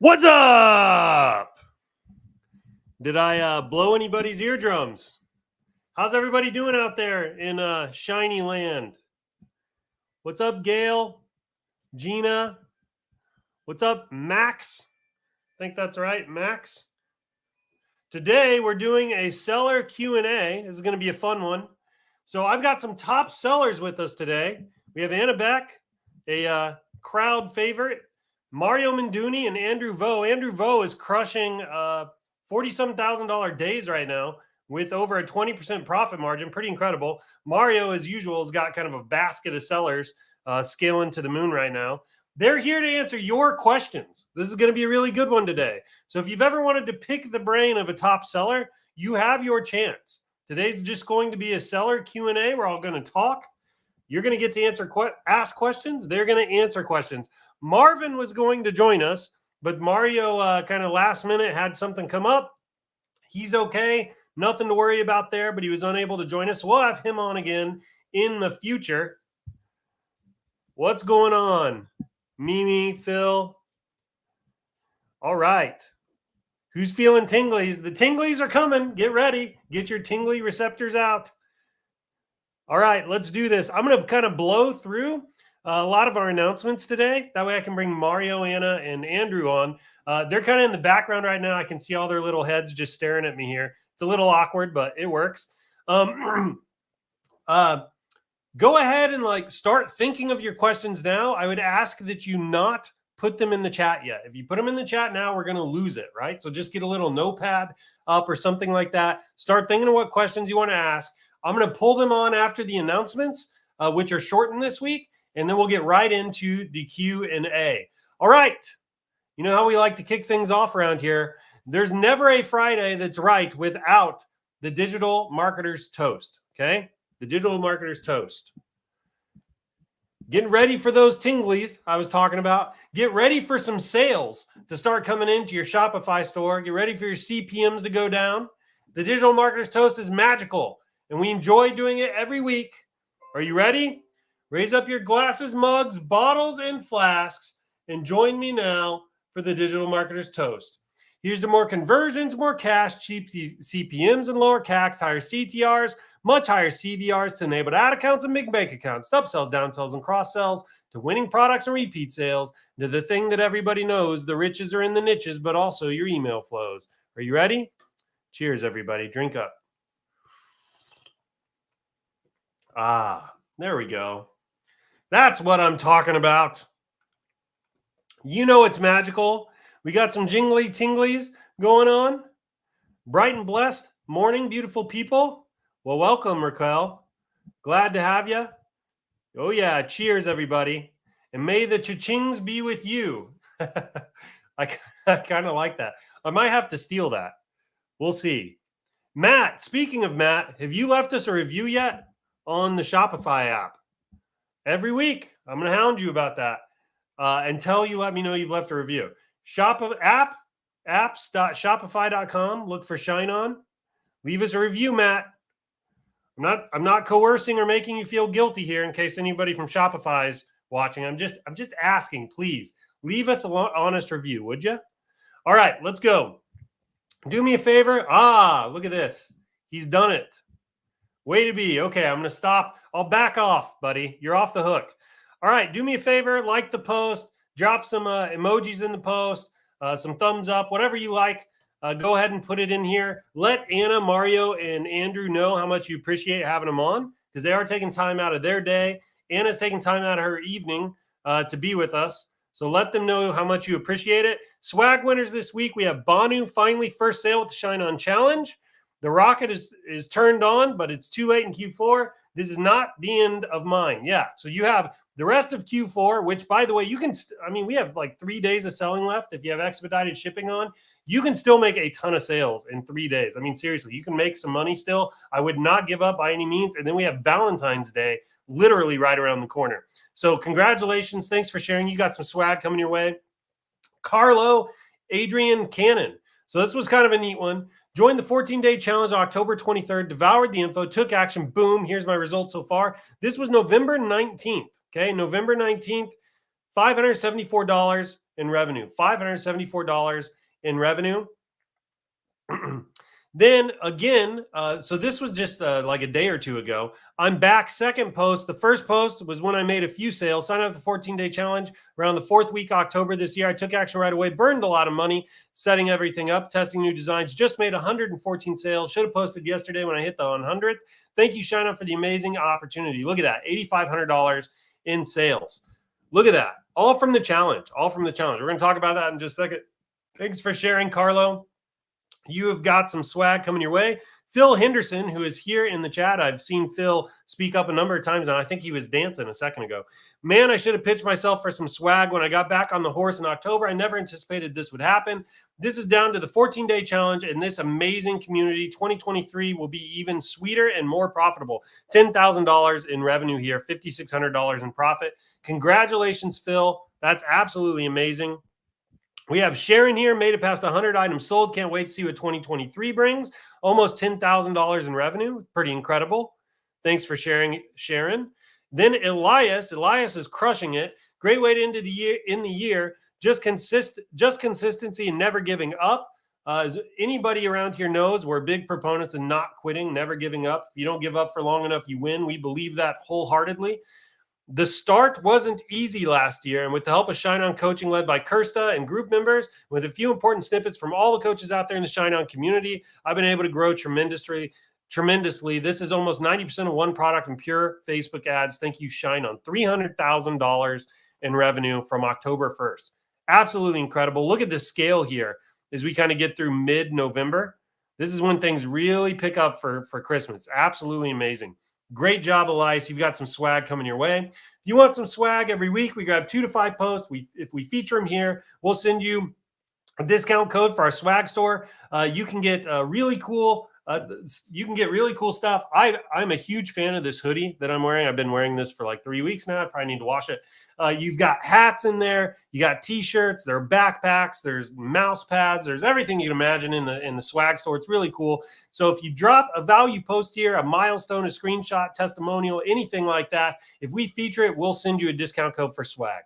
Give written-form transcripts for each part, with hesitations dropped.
What's up? Did I blow anybody's eardrums? How's everybody doing out there in shiny land? What's up, Gail? Gina? What's up, Max? I think that's right, Max. Today we're doing a seller Q&A. This is going to be a fun one. So I've got some top sellers with us today. We have Anna Beck, a crowd favorite, Mario Menduni, and Andrew Vo. Andrew Vo is crushing $47,000 days right now with over a 20% profit margin. Pretty incredible. Mario, as usual, has got kind of a basket of sellers scaling to the moon right now. They're here to answer your questions. This is going to be a really good one today. So if you've ever wanted to pick the brain of a top seller, you have your chance. Today's just going to be a seller Q&A. We're all going to talk. You're going to get to ask questions. They're going to answer questions. Marvin was going to join us, but Mario kind of last minute had something come up. He's okay. Nothing to worry about there, but he was unable to join us. We'll have him on again in the future. What's going on? Mimi, Phil. All right. Who's feeling tinglies? The tinglies are coming. Get ready. Get your tingly receptors out. All right, let's do this. I'm going to kind of blow through a lot of our announcements today. That way I can bring Mario, Anna, and Andrew on. They're kind of in the background right now. I can see all their little heads just staring at me here. It's a little awkward, but it works. Go ahead and start thinking of your questions now. I would ask that you not put them in the chat yet. If you put them in the chat now, we're going to lose it, right? So just get a little notepad up or something like that. Start thinking of what questions you want to ask. I'm going to pull them on after the announcements, which are shortened this week, and then we'll get right into the Q&A. All right. You know how we like to kick things off around here. There's never a Friday that's right without the Digital Marketer's Toast, okay? The Digital Marketer's Toast. Getting ready for those tinglies I was talking about. Get ready for some sales to start coming into your Shopify store. Get ready for your CPMs to go down. The Digital Marketer's Toast is magical, and we enjoy doing it every week. Are you ready? Raise up your glasses, mugs, bottles, and flasks, and join me now for the Digital Marketer's Toast. Here's to more conversions, more cash, cheap CPMs, and lower CACs, higher CTRs, much higher CVRs to enabled ad accounts and big bank accounts, upsells, downsells, and cross-sells, to winning products and repeat sales, to the thing that everybody knows, the riches are in the niches, but also your email flows. Are you ready? Cheers, everybody. Drink up. Ah, there we go. That's what I'm talking about. You know it's magical. We got some jingly tinglies going on. Bright and blessed morning, beautiful people. Well, welcome, Raquel. Glad to have you. Oh, yeah. Cheers, everybody. And may the cha-chings be with you. I kind of like that. I might have to steal that. We'll see. Matt, speaking of Matt, have you left us a review yet on the Shopify app? Every week, I'm going to hound you about that until you let me know you've left a review. Apps.shopify.com. Look for ShineOn. Leave us a review, Matt. I'm not coercing or making you feel guilty here in case anybody from Shopify is watching. I'm just asking, please leave us an honest review, would you? All right, let's go. Do me a favor. Look at this. He's done it. Way to be. Okay, I'm going to stop. I'll back off, buddy. You're off the hook. All right, do me a favor. Like the post. Drop some emojis in the post. Some thumbs up. Whatever you like. Go ahead and put it in here. Let Anna, Mario, and Andrew know how much you appreciate having them on because they are taking time out of their day. Anna's taking time out of her evening to be with us. So let them know how much you appreciate it. Swag winners this week. We have Banu, finally first sale with the ShineOn Challenge. The rocket is turned on, but it's too late in Q4. This is not the end of mine. Yeah, so you have the rest of Q4, which, by the way, you can we have like 3 days of selling left. If you have expedited shipping on, you can still make a ton of sales in 3 days. I mean, seriously, you can make some money still. I would not give up by any means. And then we have Valentine's Day literally right around the corner. So congratulations. Thanks for sharing. You got some swag coming your way. Carlo, Adrian, Cannon. So this was kind of a neat one. Joined the 14-day challenge October 23rd, devoured the info, took action, boom. Here's my results so far. This was November 19th, okay? November 19th, $574 in revenue. $574 in revenue. Then again, so this was just like a day or two ago. I'm back. Second post. The first post was when I made a few sales. Signed up for the 14-day challenge around the 4th week, October this year. I took action right away. Burned a lot of money setting everything up, testing new designs. Just made 114 sales. Should have posted yesterday when I hit the 100th. Thank you, ShineOn, for the amazing opportunity. Look at that, $8,500 in sales. Look at that. All from the challenge. All from the challenge. We're going to talk about that in just a second. Thanks for sharing, Carlo. You have got some swag coming your way. Phil Henderson, who is here in the chat. I've seen Phil speak up a number of times now. I think he was dancing a second ago. Man, I should have pitched myself for some swag when I got back on the horse in October. I never anticipated this would happen. This is down to the 14-day challenge and this amazing community. 2023 will be even sweeter and more profitable. $10,000 in revenue here, $5,600 in profit. Congratulations, Phil. That's absolutely amazing. We have Sharon here, made it past 100 items sold. Can't wait to see what 2023 brings. Almost $10,000 in revenue. Pretty incredible. Thanks for sharing, Sharon. Then Elias is crushing it. Great way to end the year. Just consistency and never giving up. As anybody around here knows, we're big proponents of not quitting, never giving up. If you don't give up for long enough, you win. We believe that wholeheartedly. The start wasn't easy last year, and with the help of ShineOn coaching led by Kirsta and group members, with a few important snippets from all the coaches out there in the ShineOn community, I've been able to grow tremendously. This is almost 90% of one product in pure Facebook ads. Thank you, ShineOn. $300,000 in revenue from October 1st. Absolutely incredible. Look at the scale here as we kind of get through mid-November. This is when things really pick up for Christmas. Absolutely amazing. Great job, Elias. You've got some swag coming your way. If you want some swag every week, we grab 2 to 5 posts. If we feature them here, we'll send you a discount code for our swag store. You can get really cool. You can get really cool stuff. I'm a huge fan of this hoodie that I'm wearing. I've been wearing this for like 3 weeks now. I probably need to wash it. You've got hats in there. You got T-shirts. There are backpacks. There's mouse pads. There's everything you can imagine in the swag store. It's really cool. So if you drop a value post here, a milestone, a screenshot, testimonial, anything like that, if we feature it, we'll send you a discount code for swag.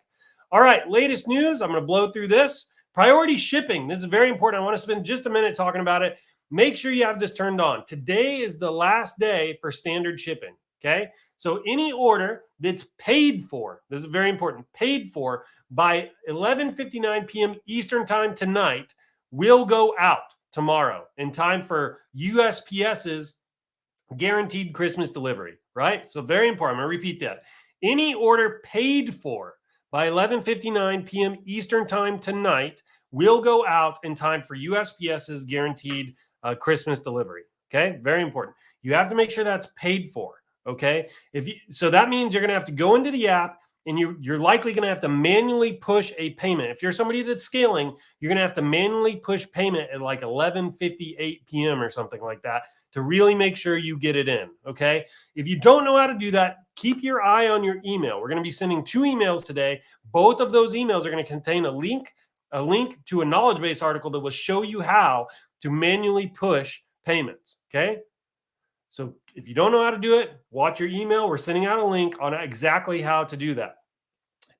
All right, latest news. I'm going to blow through this. Priority shipping. This is very important. I want to spend just a minute talking about it. Make sure you have this turned on. Today is the last day for standard shipping, okay? So any order that's paid for, this is very important, paid for by 11:59 p.m. Eastern time tonight will go out tomorrow in time for USPS's guaranteed Christmas delivery, right? So very important. I'm going to repeat that. Any order paid for by 11:59 p.m. Eastern time tonight will go out in time for USPS's guaranteed Christmas delivery. Okay, very important. You have to make sure that's paid for. Okay, so that means you're going to have to go into the app, and you're likely going to have to manually push a payment. If you're somebody that's scaling, you're going to have to manually push payment at like 11:58 p.m. or something like that to really make sure you get it in. Okay, if you don't know how to do that, keep your eye on your email. We're going to be sending 2 emails today. Both of those emails are going to contain a link to a knowledge base article that will show you how to manually push payments, okay? So if you don't know how to do it, watch your email. We're sending out a link on exactly how to do that.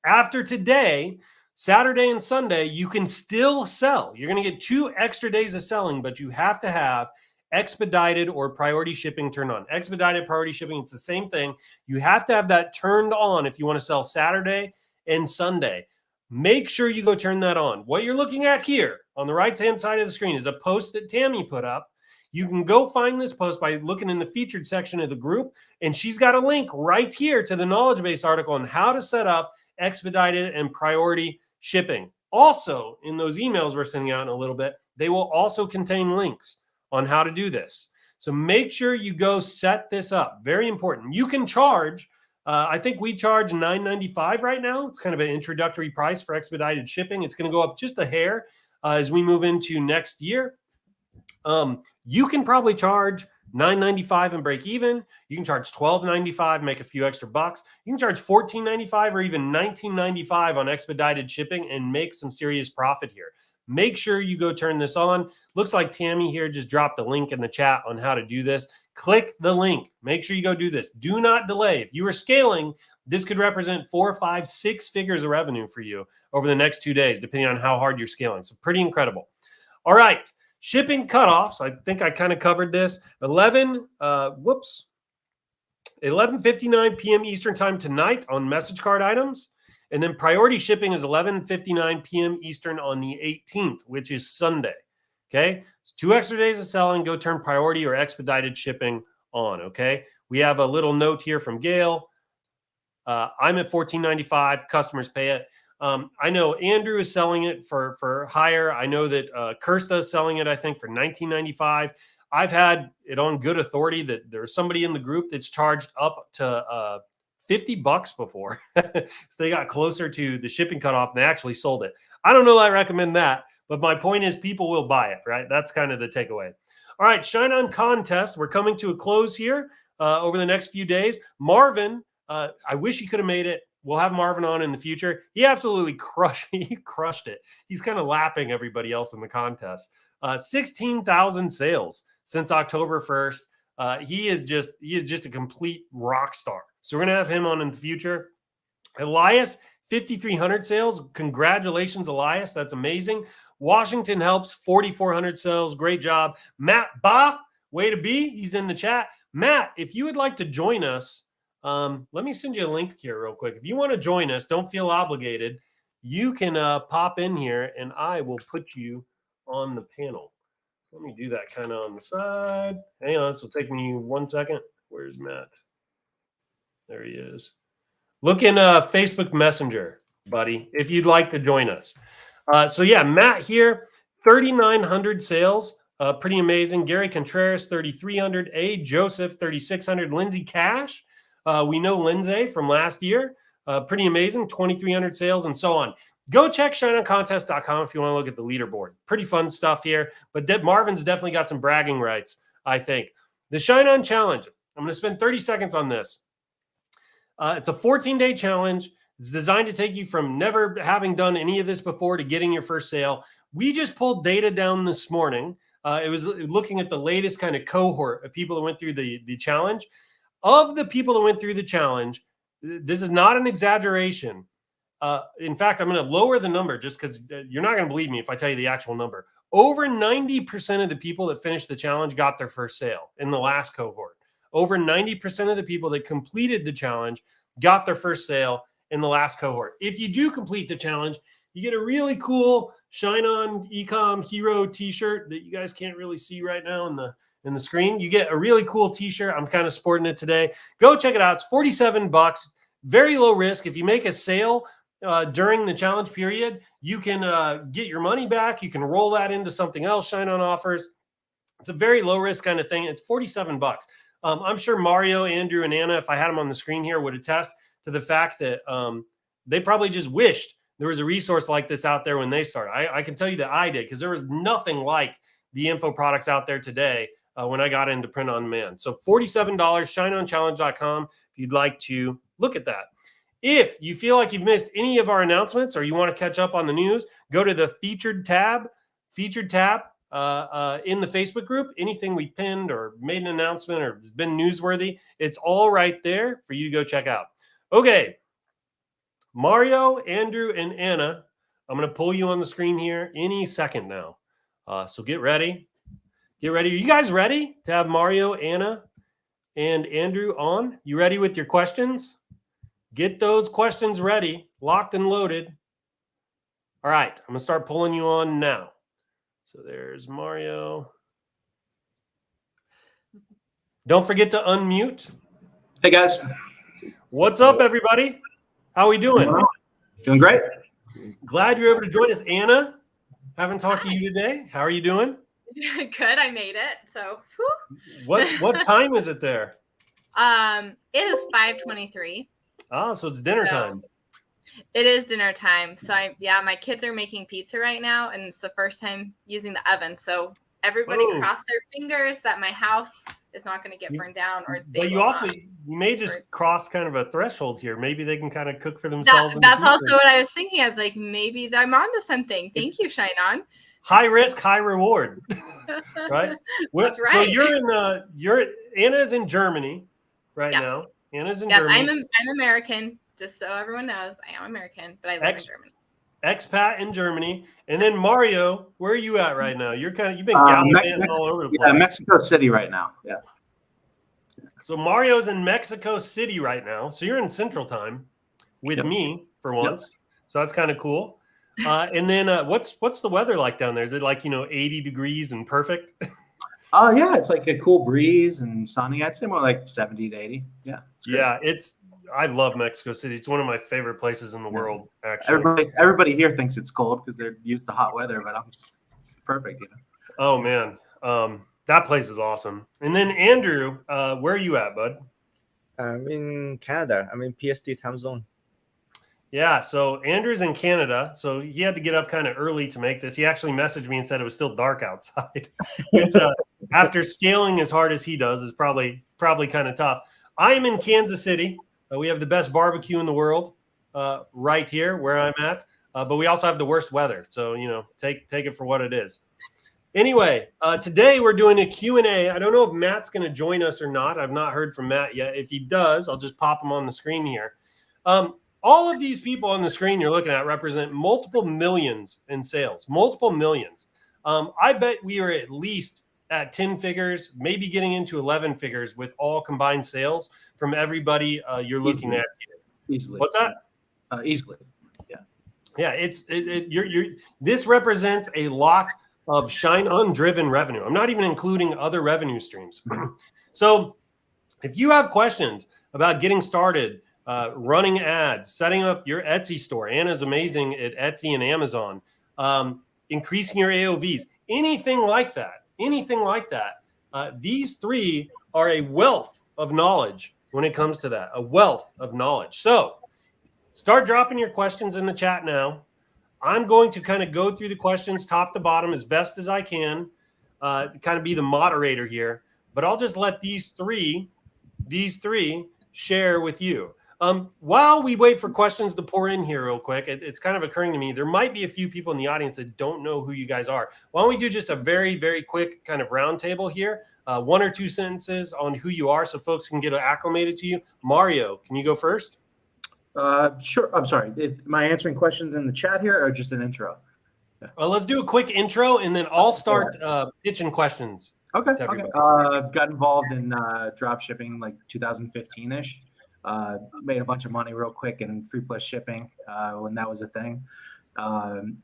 After today, Saturday and Sunday, you can still sell. You're going to get 2 extra days of selling, but you have to have expedited or priority shipping turned on. Expedited, priority shipping, it's the same thing. You have to have that turned on if you want to sell Saturday and Sunday. Make sure you go turn that on. What you're looking at here on the right-hand side of the screen is a post that Tammy put up. You can go find this post by looking in the featured section of the group, and she's got a link right here to the knowledge base article on how to set up expedited and priority shipping. Also, in those emails we're sending out in a little bit, they will also contain links on how to do this. So make sure you go set this up. Very important. You can charge. I think we charge $9.95 right now. It's kind of an introductory price for expedited shipping. It's going to go up just a hair as we move into next year. You can probably charge $9.95 and break even. You can charge $12.95, make a few extra bucks. You can charge $14.95 or even $19.95 on expedited shipping and make some serious profit here. Make sure you go turn this on. Looks like Tammy here just dropped a link in the chat on how to do this. Click the link. Make sure you go do this. Do not delay. If you are scaling, this could represent 4, 5, 6 figures of revenue for you over the next 2 days, depending on how hard you're scaling. So pretty incredible. All right. Shipping cutoffs. I think I kind of covered this. 11:59 p.m. Eastern time tonight on message card items. And then priority shipping is 11:59 p.m. Eastern on the 18th, which is Sunday. Okay. It's 2 extra days of selling. Go turn priority or expedited shipping on. Okay. We have a little note here from Gail. I'm at $14.95. Customers pay it. I know Andrew is selling it for higher. I know that Kirsta is selling it, I think, for $19.95. I've had it on good authority that there's somebody in the group that's charged up to $50 before. So they got closer to the shipping cutoff and they actually sold it. I don't know that I recommend that, but my point is people will buy it, right? That's kind of the takeaway. All right, ShineOn contest. We're coming to a close here over the next few days. Marvin, I wish he could have made it. We'll have Marvin on in the future. He absolutely crushed it. He's kind of lapping everybody else in the contest. 16,000 sales since October 1st. He is just a complete rock star. So we're going to have him on in the future. Elias, 5,300 sales. Congratulations, Elias. That's amazing. Washington helps, 4,400 sales. Great job. Matt Ba, way to be. He's in the chat. Matt, if you would like to join us, let me send you a link here real quick. If you want to join us, don't feel obligated. You can pop in here and I will put you on the panel. Let me do that kind of on the side. Hang on, this will take me 1 second. Where's Matt? There he is. Look in Facebook Messenger, buddy, if you'd like to join us. So yeah, Matt here, 3,900 sales. Pretty amazing. Gary Contreras, 3,300. A. Joseph, 3,600. Lindsay Cash. We know Lindsay from last year. Pretty amazing. 2,300 sales and so on. Go check ShineOnContest.com if you want to look at the leaderboard. Pretty fun stuff here. But Marvin's definitely got some bragging rights, I think. The ShineOn Challenge. I'm going to spend 30 seconds on this. It's a 14-day challenge. It's designed to take you from never having done any of this before to getting your first sale. We just pulled data down this morning. It was looking at the latest kind of cohort of people that went through the challenge. Of the people that went through the challenge, this is not an exaggeration. In fact, I'm going to lower the number just because you're not going to believe me if I tell you the actual number. Over 90% of the people that finished the challenge got their first sale in the last cohort. Over 90% of the people that completed the challenge got their first sale in the last cohort. If you do complete the challenge, you get a really cool ShineOn Ecom Hero t-shirt that you guys can't really see right now in the screen. You get a really cool t-shirt. I'm kind of sporting it today. Go check it out. It's $47. Very low risk. If you make a sale during the challenge period, you can get your money back. You can roll that into something else ShineOn offers. It's a very low risk kind of thing. It's $47. I'm sure Mario, Andrew, and Anna, if I had them on the screen here, would attest to the fact that they probably just wished there was a resource like this out there when they started. I can tell you that I did, because there was nothing like the info products out there today when I got into print on demand. So $47, ShineOnChallenge.com if you'd like to look at that. If you feel like you've missed any of our announcements or you want to catch up on the news, go to the featured tab in the Facebook group. Anything we pinned or made an announcement or has been newsworthy, it's all right there for you to go check out. Okay, Mario, Andrew, and Anna, I'm going to pull you on the screen here any second now. So get ready. Get ready. Are you guys ready to have Mario, Anna, and Andrew on? You ready with your questions? Get those questions ready, locked and loaded. All right, I'm going to start pulling you on now. So there's Mario. Don't forget to unmute. Hey, guys. What's up, everybody? How are we doing? Doing great. Glad you're able to join us. Anna, haven't talked to you today. How are you doing? Good. I made it. So what time is it there? It is 5:23. Oh, so it's dinner time. It is dinner time. So my kids are making pizza right now, and it's the first time using the oven. So everybody cross their fingers that my house is not going to get burned down. But you may just cross kind of a threshold here. Maybe they can kind of cook for themselves. That's also what I was thinking. I was like, maybe I'm onto something. Thank you, ShineOn. high risk, high reward, right? That's right. So you're Anna's in Germany right now. Anna's in Germany. I'm American. Just so everyone knows, I am American, but I live in Germany. Expat in Germany. And then Mario, where are you at right now? You've been gallivanting all over the place. Yeah, Mexico City right now. Yeah. So Mario's in Mexico City right now. So you're in Central Time with me for once. So that's kind of cool. And then what's the weather like down there? Is it like 80 degrees and perfect? Oh yeah, it's like a cool breeze and sunny. I'd say more like 70 to 80. Yeah. I love Mexico City. It's one of my favorite places in the world, actually. Everybody here thinks it's cold because they're used to hot weather, but it's perfect, Oh man. That place is awesome. And then Andrew, where are you at, bud? I'm in Canada. I'm in PST time zone. Yeah, so Andrew's in Canada, so he had to get up kind of early to make this. He actually messaged me and said it was still dark outside, which after scaling as hard as he does is probably kind of tough. I am in Kansas City. We have the best barbecue in the world right here where I'm at, but we also have the worst weather. So, take it for what it is. Anyway, today we're doing a Q&A. I don't know if Matt's going to join us or not. I've not heard from Matt yet. If he does, I'll just pop him on the screen here. All of these people on the screen you're looking at represent multiple millions in sales, multiple millions. I bet we are at least at 10 figures, maybe getting into 11 figures with all combined sales from everybody you're looking at here. Easily. What's that? Easily. Yeah. Yeah. This represents a lot of ShineOn driven revenue. I'm not even including other revenue streams. So if you have questions about getting started, running ads, setting up your Etsy store, Anna's amazing at Etsy and Amazon, increasing your AOVs, anything like that, these three are a wealth of knowledge when it comes to that, a wealth of knowledge. So start dropping your questions in the chat now. I'm going to kind of go through the questions top to bottom as best as I can, kind of be the moderator here, but I'll just let these three share with you. While we wait for questions to pour in here real quick, it's kind of occurring to me, there might be a few people in the audience that don't know who you guys are. Why don't we do just a very, very quick kind of roundtable here, 1 or 2 sentences on who you are so folks can get acclimated to you. Mario, can you go first? Sure. I'm sorry. Am I answering questions in the chat here or just an intro? Yeah. Let's do a quick intro and then I'll start pitching questions. Okay. Got involved in drop shipping like 2015-ish. Made a bunch of money real quick in free plus shipping when that was a thing.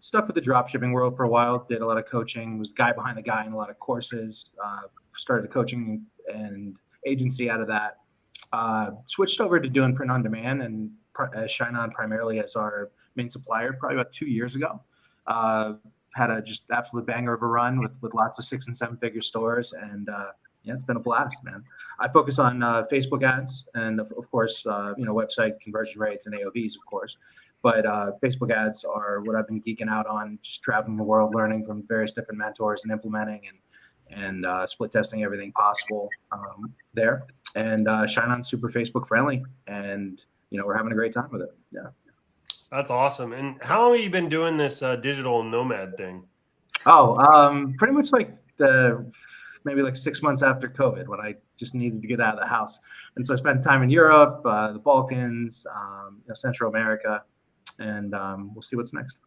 Stuck with the drop shipping world for a while. Did a lot of coaching. Was the guy behind the guy in a lot of courses. Started coaching and agency out of that. Switched over to doing print on demand and ShineOn primarily as our main supplier probably about 2 years ago. Had a just absolute banger of a run with lots of 6 and 7 figure stores, and it's been a blast, man. I focus on Facebook ads and of course website conversion rates and AOVs, of course, but Facebook ads are what I've been geeking out on, just traveling the world, learning from various different mentors and implementing and split testing everything possible there. And ShineOn's super Facebook friendly, and we're having a great time with it. Yeah. That's awesome. And how long have you been doing this digital nomad thing? Pretty much like maybe like 6 months after COVID, when I just needed to get out of the house. And so I spent time in Europe, the Balkans, Central America, and we'll see what's next.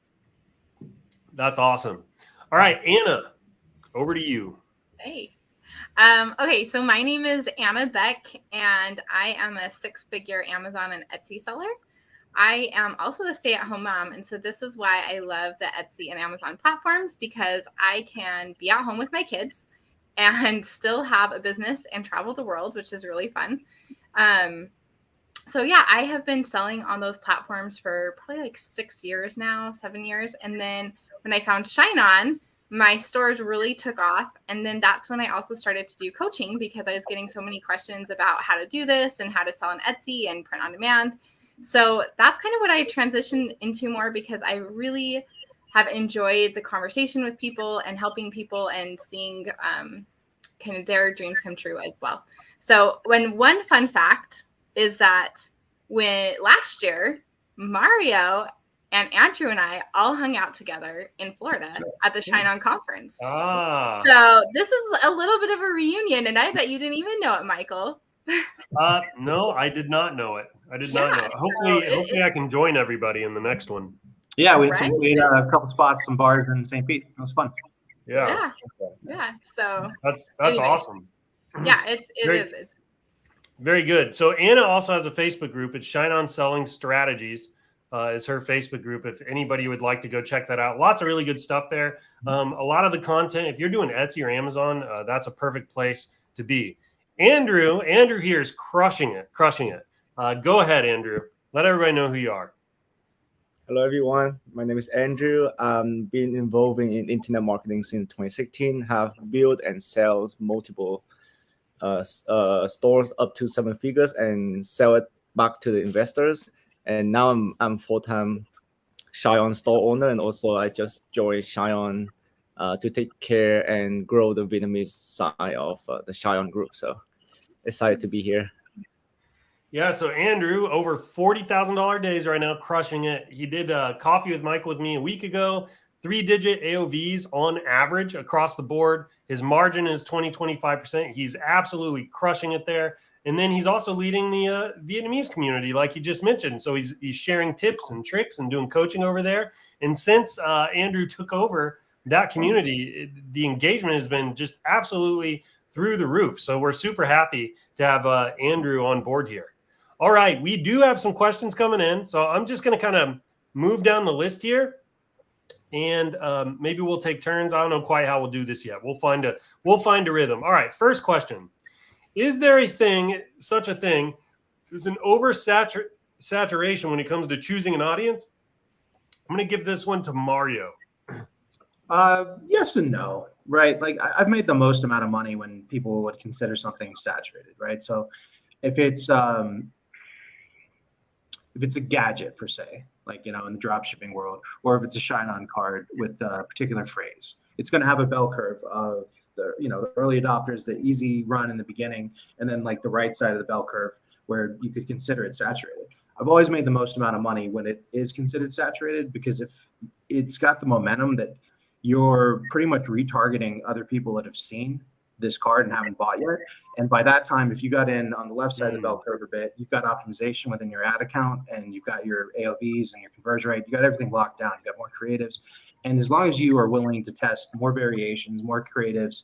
That's awesome. All right, Anna, over to you. Hey. Okay, so my name is Anna Beck, and I am a 6-figure Amazon and Etsy seller. I am also a stay-at-home mom, and so this is why I love the Etsy and Amazon platforms, because I can be at home with my kids and still have a business and travel the world, which is really fun. So yeah, I have been selling on those platforms for probably like 6 years now, 7 years. And then when I found ShineOn, my stores really took off. And then that's when I also started to do coaching, because I was getting so many questions about how to do this and how to sell on Etsy and print on demand. So that's kind of what I transitioned into more, because I really have enjoyed the conversation with people and helping people and seeing kind of their dreams come true as well. So one fun fact is that when last year, Mario and Andrew and I all hung out together in Florida at the ShineOn conference. Ah. So this is a little bit of a reunion, and I bet you didn't even know it, Michael. No, I did not know it. I did not know it. So Hopefully I can join everybody in the next one. Yeah, we had, Right? we had a couple spots, some bars in St. Pete. It was fun. Yeah. So That's anyways, awesome. Yeah, it is. Very good. So Anna also has a Facebook group. It's ShineOn Selling Strategies is her Facebook group. If anybody would like to go check that out. Lots of really good stuff there. A lot of the content, if you're doing Etsy or Amazon, that's a perfect place to be. Andrew here is crushing it. Go ahead, Andrew. Let everybody know who you are. Hello, everyone. My name is Andrew. I've been involved in internet marketing since 2016. Have built and sell multiple stores up to 7 figures and sell it back to the investors. And now I'm full-time ShineOn store owner, and also I just joined ShineOn to take care and grow the Vietnamese side of the ShineOn group. So excited to be here. Yeah, so Andrew, over $40,000 days right now, crushing it. He did Coffee with Michael with me a week ago, 3-digit AOVs on average across the board. His margin is 20-25%. He's absolutely crushing it there. And then he's also leading the Vietnamese community, like he just mentioned. So he's sharing tips and tricks and doing coaching over there. And since Andrew took over that community, the engagement has been just absolutely through the roof. So we're super happy to have Andrew on board here. All right, we do have some questions coming in. So I'm just going to kind of move down the list here. And maybe we'll take turns. I don't know quite how we'll do this yet. We'll find a rhythm. All right, first question. Is there such a thing as an oversaturation when it comes to choosing an audience? I'm going to give this one to Mario. Yes and no, right? Like I've made the most amount of money when people would consider something saturated, right? So if it's a gadget per se, like, in the dropshipping world, or if it's a ShineOn card with a particular phrase, it's going to have a bell curve of the early adopters, the easy run in the beginning, and then like the right side of the bell curve where you could consider it saturated. I've always made the most amount of money when it is considered saturated, because if it's got the momentum that you're pretty much retargeting other people that have seen this card and haven't bought yet. And by that time, if you got in on the left side of the bell curve a bit, you've got optimization within your ad account, and you've got your AOVs and your conversion rate. You got everything locked down. You got more creatives. And as long as you are willing to test more variations, more creatives,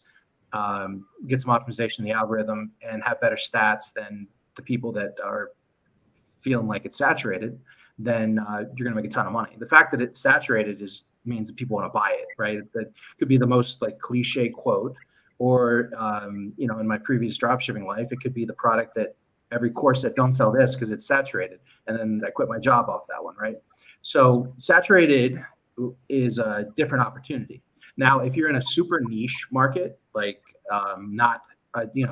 get some optimization in the algorithm, and have better stats than the people that are feeling like it's saturated, then you're going to make a ton of money. The fact that it's saturated means that people want to buy it, right? That could be the most like cliche quote, or in my previous dropshipping life, it could be the product that every course that don't sell this because it's saturated, and then I quit my job off that one, right? So saturated is a different opportunity. Now, if you're in a super niche market, like not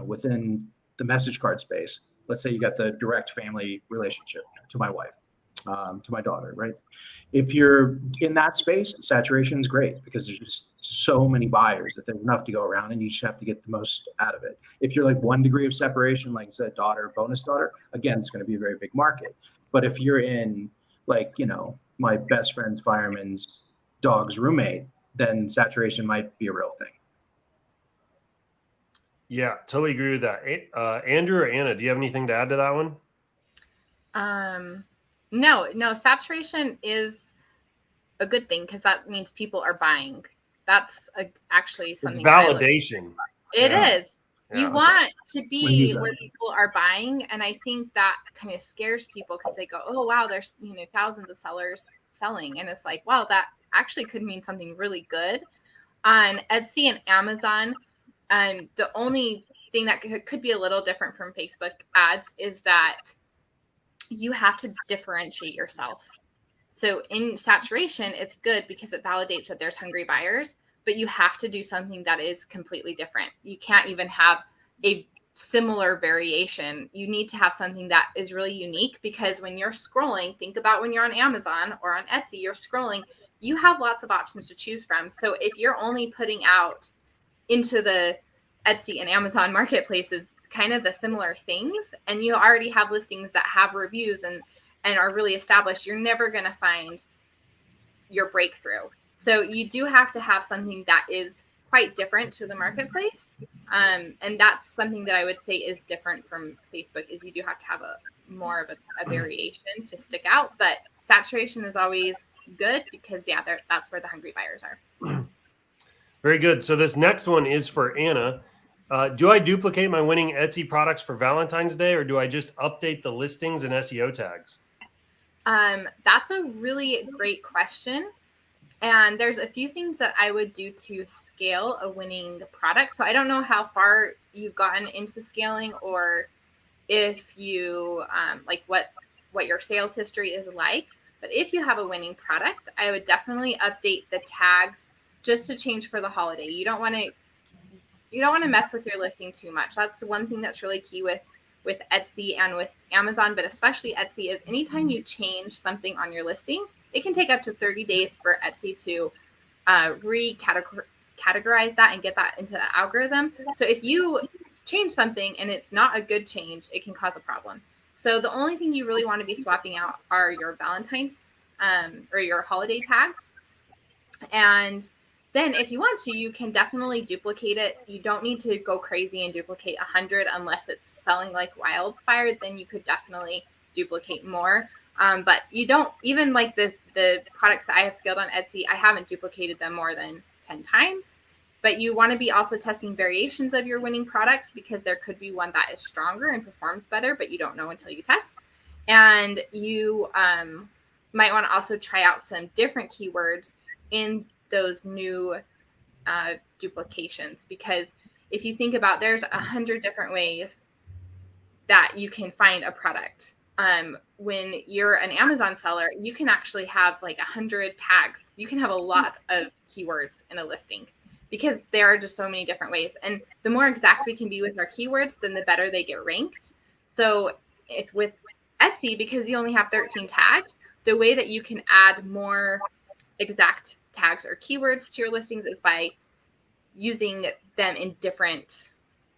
within the message card space, let's say you got the direct family relationship to my wife, to my daughter, right? If you're in that space, saturation is great because there's just so many buyers that there's enough to go around, and you just have to get the most out of it. If you're like 1 degree of separation, like I said, daughter, bonus daughter, again, it's going to be a very big market. But if you're in like, my best friend's fireman's dog's roommate, then saturation might be a real thing. Yeah, totally agree with that. Andrew or Anna, do you have anything to add to that one? No, saturation is a good thing because that means people are buying. That's actually something. It's validation. It is. Yeah, you want to be where people are buying, and I think that kind of scares people because they go, "Oh wow, there's thousands of sellers selling," and it's like, wow, that actually could mean something really good. On Etsy and Amazon, the only thing that could be a little different from Facebook ads is that you have to differentiate yourself. So in saturation, it's good because it validates that there's hungry buyers, but you have to do something that is completely different. You can't even have a similar variation. You need to have something that is really unique, because when you're scrolling, think about when you're on Amazon or on Etsy, you're scrolling, you have lots of options to choose from. So if you're only putting out into the Etsy and Amazon marketplaces kind of the similar things, and you already have listings that have reviews and are really established, you're never going to find your breakthrough. So you do have to have something that is quite different to the marketplace. And that's something that I would say is different from Facebook, is you do have to have more of a variation to stick out. But saturation is always good because, yeah, that's where the hungry buyers are. Very good. So this next one is for Anna. Do I duplicate my winning Etsy products for Valentine's Day, or do I just update the listings and SEO tags? That's a really great question. And there's a few things that I would do to scale a winning product. So I don't know how far you've gotten into scaling, or if you like what your sales history is like. But if you have a winning product, I would definitely update the tags just to change for the holiday. You don't want to mess with your listing too much. That's the one thing that's really key with Etsy and with Amazon, but especially Etsy, is anytime you change something on your listing, it can take up to 30 days for Etsy to categorize that and get that into the algorithm. So if you change something and it's not a good change, it can cause a problem. So the only thing you really want to be swapping out are your Valentine's or your holiday tags. And then if you want to, you can definitely duplicate it. You don't need to go crazy and duplicate 100 unless it's selling like wildfire. Then you could definitely duplicate more. But you don't, even like the products that I have scaled on Etsy, I haven't duplicated them more than 10 times. But you want to be also testing variations of your winning products, because there could be one that is stronger and performs better, but you don't know until you test. And you might want to also try out some different keywords in those new duplications, because if you think about, there's 100 different ways that you can find a product. When you're an Amazon seller, you can actually have like 100 tags. You can have a lot of keywords in a listing, because there are just so many different ways. And the more exact we can be with our keywords, then the better they get ranked. So if with Etsy, because you only have 13 tags, the way that you can add more exact tags or keywords to your listings is by using them in different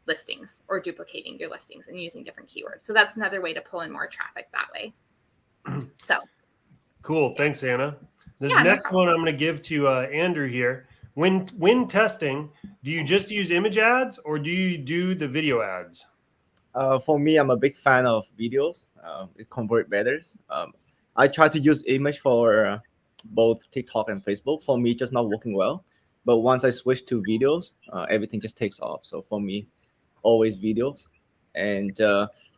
listings, or duplicating your listings and using different keywords. So that's another way to pull in more traffic that way. So cool. Thanks, Anna. This next one I'm going to give to Andrew here. When testing, do you just use image ads, or do you do the video ads? For me, I'm a big fan of videos. It convert better. I try to use image for both TikTok and Facebook. For me, just not working well. But once I switch to videos, everything just takes off. So for me, always videos. And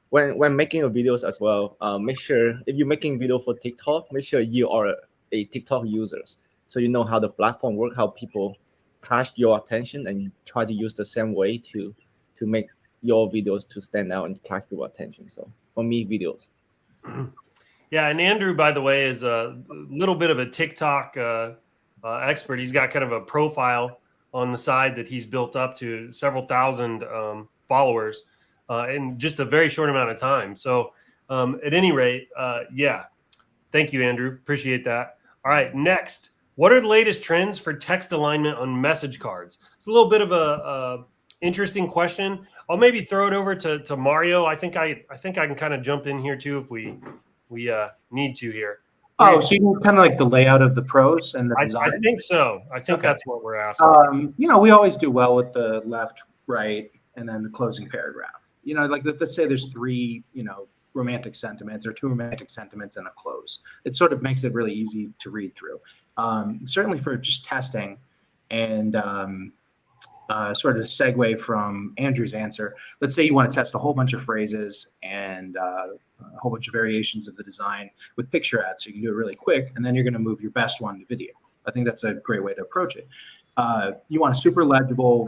when making a videos as well, make sure if you're making video for TikTok, make sure you are a TikTok users, so you know how the platform works, how people catch your attention, and try to use the same way to make your videos to stand out and catch your attention. So for me, videos. Yeah, and Andrew, by the way, is a little bit of a TikTok expert. He's got kind of a profile on the side that he's built up to several thousand followers in just a very short amount of time. So at any rate, yeah, thank you, Andrew. Appreciate that. All right, next. What are the latest trends for text alignment on message cards? It's a little bit of a interesting question. I'll maybe throw it over to Mario. I think I can kind of jump in here too if we need to here. Oh, so you can kind of like the layout of the prose and the design? I think so. I think that's what we're asking. We always do well with the left, right, and then the closing paragraph. Like let's say there's three, romantic sentiments, or two romantic sentiments and a close. It sort of makes it really easy to read through. Certainly for just testing, and sort of segue from Andrew's answer, let's say you want to test a whole bunch of phrases and a whole bunch of variations of the design with picture ads. So you can do it really quick, and then you're going to move your best one to video. I think that's a great way to approach it. You want a super legible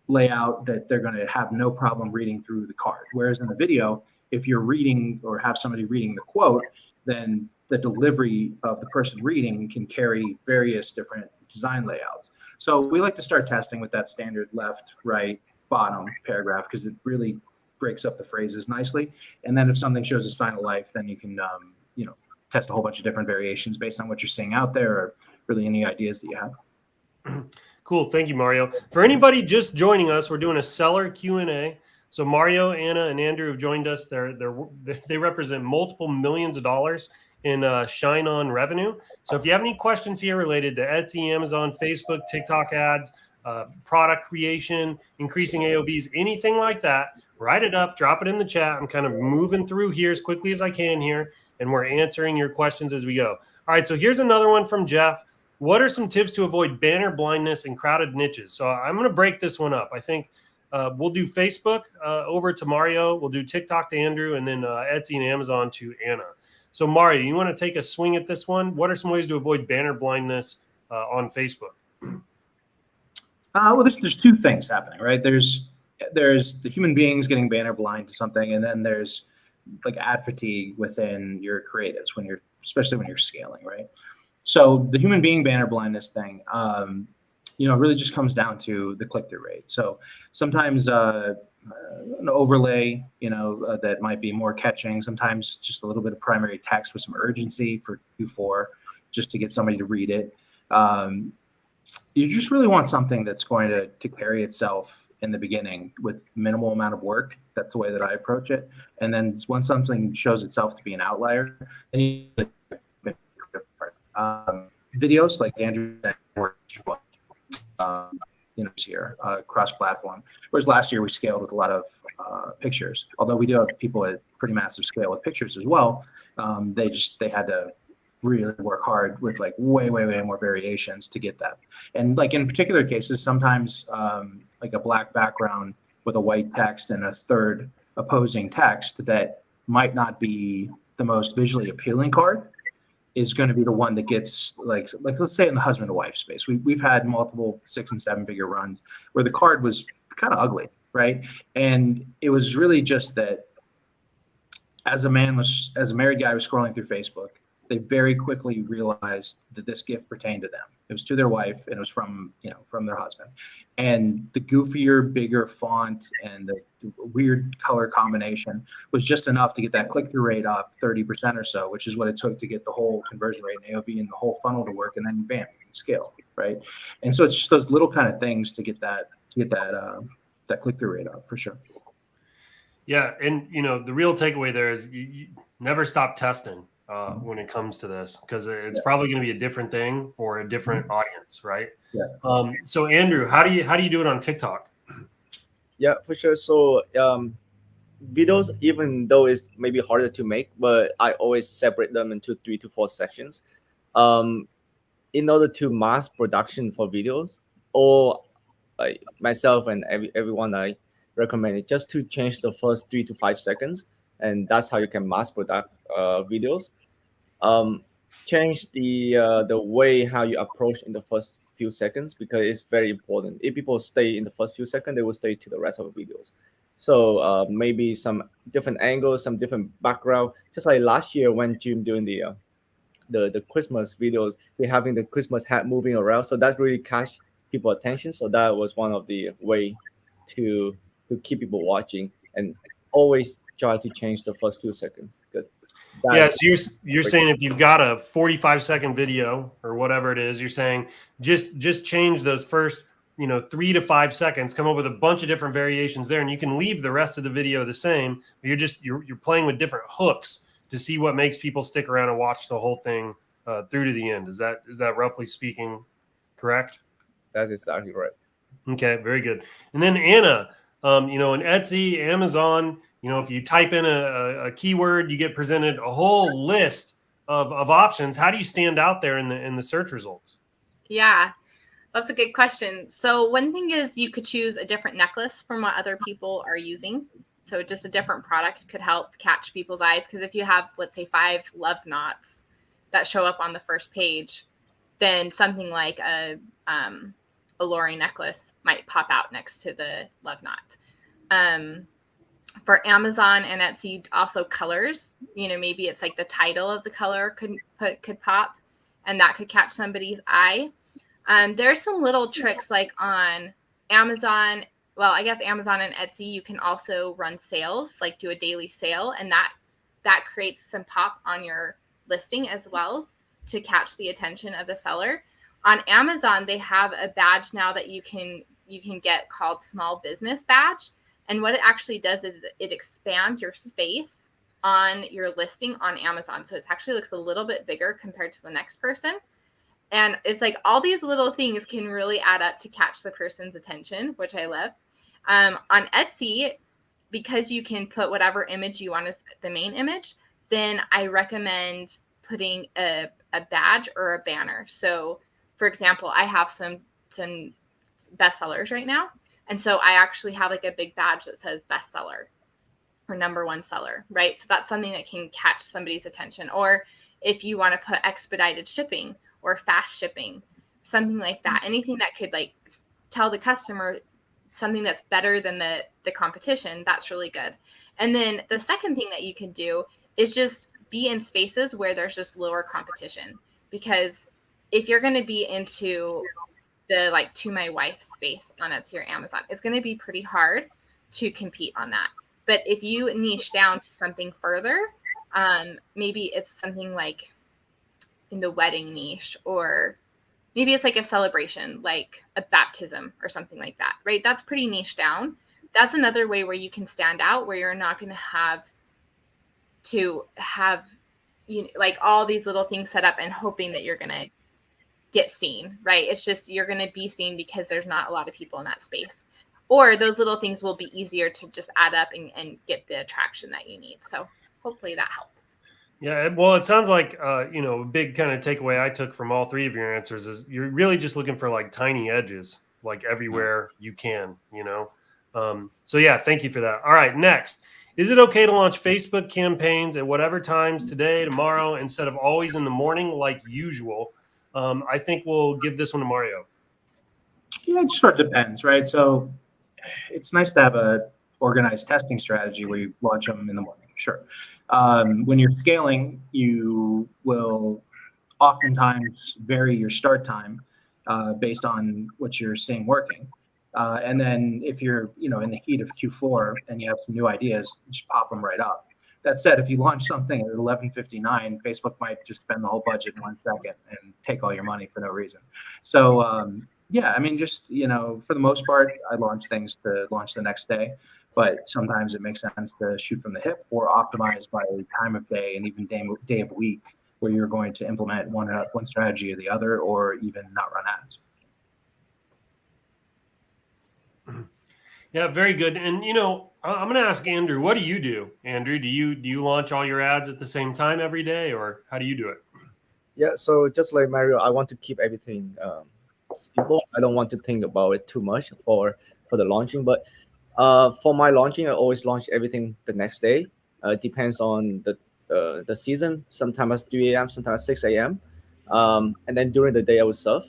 layout that they're going to have no problem reading through the card. Whereas in the video, if you're reading or have somebody reading the quote, then the delivery of the person reading can carry various different design layouts. So we like to start testing with that standard left, right, bottom paragraph, because it really breaks up the phrases nicely. And then if something shows a sign of life, then you can, test a whole bunch of different variations based on what you're seeing out there, or really any ideas that you have. Cool. Thank you, Mario. For anybody just joining us, we're doing a seller Q&A. So Mario, Anna, and Andrew have joined us. They represent multiple millions of dollars in ShineOn revenue. So if you have any questions here related to Etsy, Amazon, Facebook, TikTok ads, product creation, increasing AOVs, anything like that, write it up, drop it in the chat. I'm kind of moving through here as quickly as I can here, and we're answering your questions as we go. All right, so here's another one from Jeff. What are some tips to avoid banner blindness in crowded niches? So I'm going to break this one up. I think we'll do Facebook over to Mario. We'll do TikTok to Andrew, and then Etsy and Amazon to Anna. So Mario, you want to take a swing at this one? What are some ways to avoid banner blindness on Facebook? Well, there's two things happening, right? There's the human beings getting banner blind to something, and then there's like ad fatigue within your creatives especially when you're scaling, right? So the human being banner blindness thing, really just comes down to the click-through rate. So sometimes an overlay, that might be more catching. Sometimes just a little bit of primary text with some urgency for Q4, just to get somebody to read it. You just really want something that's going to carry itself in the beginning with minimal amount of work. That's the way that I approach it. And then once something shows itself to be an outlier, then you videos like Andrew said, here cross-platform. Whereas last year we scaled with a lot of pictures. Although we do have people at pretty massive scale with pictures as well. They had to really work hard with like way more variations to get that. And like in particular cases, sometimes like a black background with a white text and a third opposing text that might not be the most visually appealing card is going to be the one that gets like let's say in the husband and wife space. We've had multiple 6 and 7 figure runs where the card was kind of ugly, right? And it was really just that as a married guy was scrolling through Facebook, they very quickly realized that this gift pertained to them. It was to their wife, and it was from their husband. And the goofier, bigger font and the weird color combination was just enough to get that click-through rate up 30% or so, which is what it took to get the whole conversion rate and AOV and the whole funnel to work. And then bam, you can scale, right? And so it's just those little kind of things to get that click-through rate up for sure. Yeah, and the real takeaway there is you never stop testing. When it comes to this, because it's probably going to be a different thing for a different audience, right? Yeah. So Andrew, how do you do it on TikTok? Yeah, for sure. So videos, even though it's maybe harder to make, but I always separate them into 3 to 4 sections. In order to mass production for videos, or myself and everyone, I recommend it just to change the first 3 to 5 seconds, and that's how you can mass product videos. Change the way how you approach in the first few seconds, because it's very important. If people stay in the first few seconds, they will stay to the rest of the videos. So maybe some different angles, some different background. Just like last year when Jim doing the Christmas videos, they're having the Christmas hat moving around. So that really catch people attention. So that was one of the way to keep people watching, and always try to change the first few seconds. Good. Yeah, so you're saying if you've got a 45-second video or whatever it is, you're saying just change those first 3 to 5 seconds, come up with a bunch of different variations there, and you can leave the rest of the video the same. But you're playing with different hooks to see what makes people stick around and watch the whole thing through to the end. Is that roughly speaking correct? That is exactly right. Okay, very good. And then Anna, in Etsy, Amazon, if you type in a keyword, you get presented a whole list of options. How do you stand out there in the search results? Yeah, that's a good question. So one thing is you could choose a different necklace from what other people are using. So just a different product could help catch people's eyes. Because if you have, let's say, 5 love knots that show up on the first page, then something like a alluring necklace might pop out next to the love knot. For Amazon and Etsy, also colors, maybe it's like the title of the color could pop, and that could catch somebody's eye. There's some little tricks like on Amazon. Well, I guess Amazon and Etsy, you can also run sales, like do a daily sale, and that creates some pop on your listing as well to catch the attention of the seller. On Amazon, they have a badge now that you can get called Small Business Badge. And what it actually does is it expands your space on your listing on Amazon. So it actually looks a little bit bigger compared to the next person. And it's like all these little things can really add up to catch the person's attention, which I love. On Etsy, because you can put whatever image you want as the main image, then I recommend putting a badge or a banner. So for example, I have some bestsellers right now. And so I actually have like a big badge that says bestseller or #1 seller, right? So that's something that can catch somebody's attention. Or if you want to put expedited shipping or fast shipping, something like that, anything that could like tell the customer something that's better than the competition, that's really good. And then the second thing that you can do is just be in spaces where there's just lower competition. Because if you're going to be into the like to my wife space on Etsy or Amazon, it's going to be pretty hard to compete on that. But if you niche down to something further, maybe it's something like in the wedding niche, or maybe it's like a celebration, like a baptism or something like that, right? That's pretty niche down. That's another way where you can stand out, where you're not going to have like all these little things set up and hoping that you're going to get seen, right? It's just you're going to be seen because there's not a lot of people in that space. Or those little things will be easier to just add up and get the attraction that you need. So hopefully that helps. Yeah, well, it sounds like, a big kind of takeaway I took from all three of your answers is you're really just looking for like tiny edges, like everywhere you can, So yeah, thank you for that. All right, next. Is it okay to launch Facebook campaigns at whatever times today, tomorrow, instead of always in the morning like usual? I think we'll give this one to Mario. Yeah, it just sort of depends, right? So it's nice to have a organized testing strategy where you launch them in the morning. Sure. When you're scaling, you will oftentimes vary your start time based on what you're seeing working. And then if you're, in the heat of Q4 and you have some new ideas, just pop them right up. That said, if you launch something at 11:59, Facebook might just spend the whole budget in 1 second and take all your money for no reason. So, yeah, I mean, just, for the most part, I launch things to launch the next day. But sometimes it makes sense to shoot from the hip or optimize by time of day and even day of week, where you're going to implement one strategy or the other, or even not run ads. Yeah, very good. And I'm going to ask Andrew, what do you do? Andrew, do you launch all your ads at the same time every day, or how do you do it? Yeah, so just like Mario, I want to keep everything simple. I don't want to think about it too much for the launching, but for my launching, I always launch everything the next day. It depends on the season. Sometimes at 3 a.m., sometimes at 6 a.m. And then during the day, I will surf.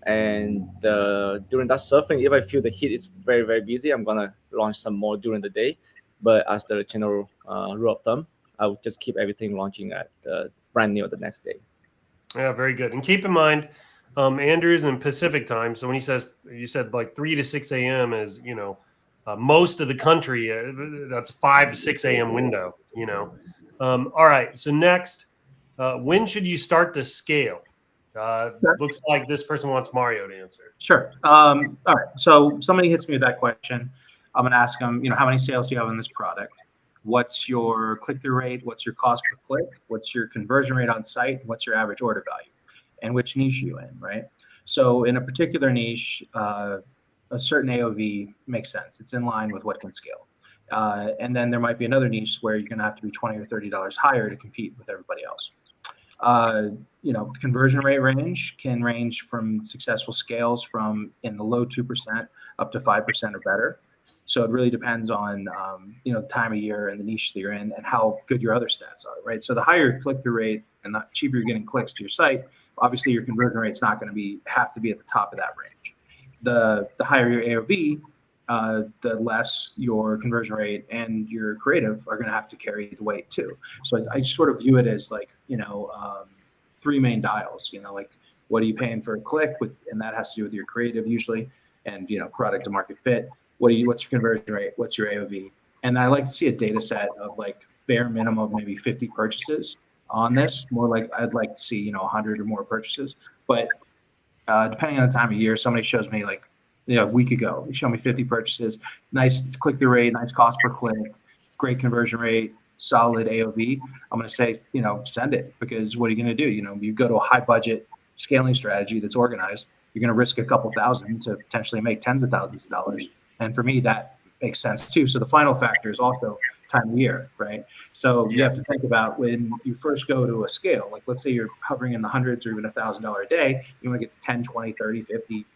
And during that surfing, if I feel the heat is very, very busy, I'm gonna launch some more during the day. But as the general rule of thumb, I would just keep everything launching at brand new the next day. Yeah, very good. And keep in mind, Andrew's in Pacific time. So when you said like 3 to 6 a.m. is, most of the country, that's 5 to 6 a.m. window, All right. So next, when should you start to scale? Looks like this person wants Mario to answer. Sure. All right. So somebody hits me with that question. I'm going to ask them, how many sales do you have on this product? What's your click-through rate? What's your cost per click? What's your conversion rate on site? What's your average order value? And which niche are you in, right? So in a particular niche, a certain AOV makes sense. It's in line with what can scale. And then there might be another niche where you're going to have to be $20 or $30 higher to compete with everybody else. Conversion rate range can range from successful scales from in the low 2% up to 5% or better. So it really depends on, the time of year and the niche that you're in and how good your other stats are, right? So the higher your click-through rate and the cheaper you're getting clicks to your site, obviously your conversion rate's not going to have to be at the top of that range. The higher your AOV, the less your conversion rate and your creative are going to have to carry the weight too. So I sort of view it as like, three main dials, like what are you paying for a click and that has to do with your creative usually, and, product to market fit. What's your conversion rate? What's your AOV? And I like to see a data set of like bare minimum of maybe 50 purchases on this. More like I'd like to see, 100 or more purchases. But depending on the time of year, somebody shows me like, a week ago, they showed me 50 purchases, nice click-through rate, nice cost per click, great conversion rate, solid AOV, I'm going to say, send it, because what are you going to do? You go to a high budget scaling strategy that's organized, you're going to risk a couple thousand to potentially make tens of thousands of dollars. And for me, that makes sense too. So the final factor is also time of year, right? So you have to think about when you first go to a scale, like let's say you're hovering in the hundreds or even $1,000 a day, you want to get to 10, 20, 30, 50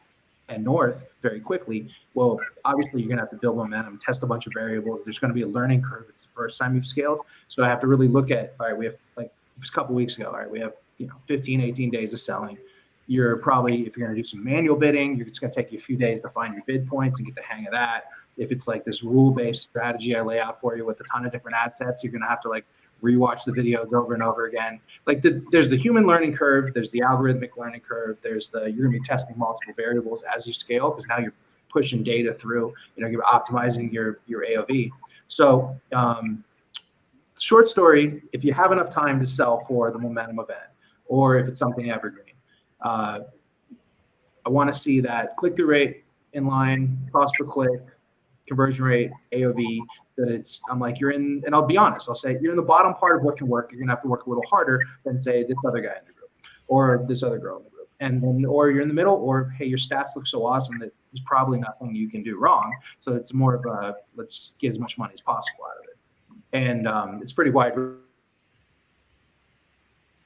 and north very quickly. Well, obviously you're going to have to build momentum, test a bunch of variables. There's going to be a learning curve. It's the first time you've scaled. So I have to really look at, all right, we have like a couple weeks ago, all right, we have 15, 18 days of selling. You're probably, if you're going to do some manual bidding, it's going to take you a few days to find your bid points and get the hang of that. If it's like this rule-based strategy I lay out for you with a ton of different ad sets, you're going to have to like rewatch the videos over and over again. Like there's the human learning curve, there's the algorithmic learning curve, you're going to be testing multiple variables as you scale, because now you're pushing data through, you're optimizing your AOV. So short story, if you have enough time to sell for the momentum event, or if it's something evergreen, I want to see that click-through rate in line, cost per click, conversion rate, AOV, that I'm like, and I'll be honest, I'll say you're in the bottom part of what can work. You're going to have to work a little harder than say this other guy in the group or this other girl in the group. And then, or you're in the middle, or hey, your stats look so awesome that there's probably nothing you can do wrong. So it's more of a, let's get as much money as possible out of it. And it's pretty wide,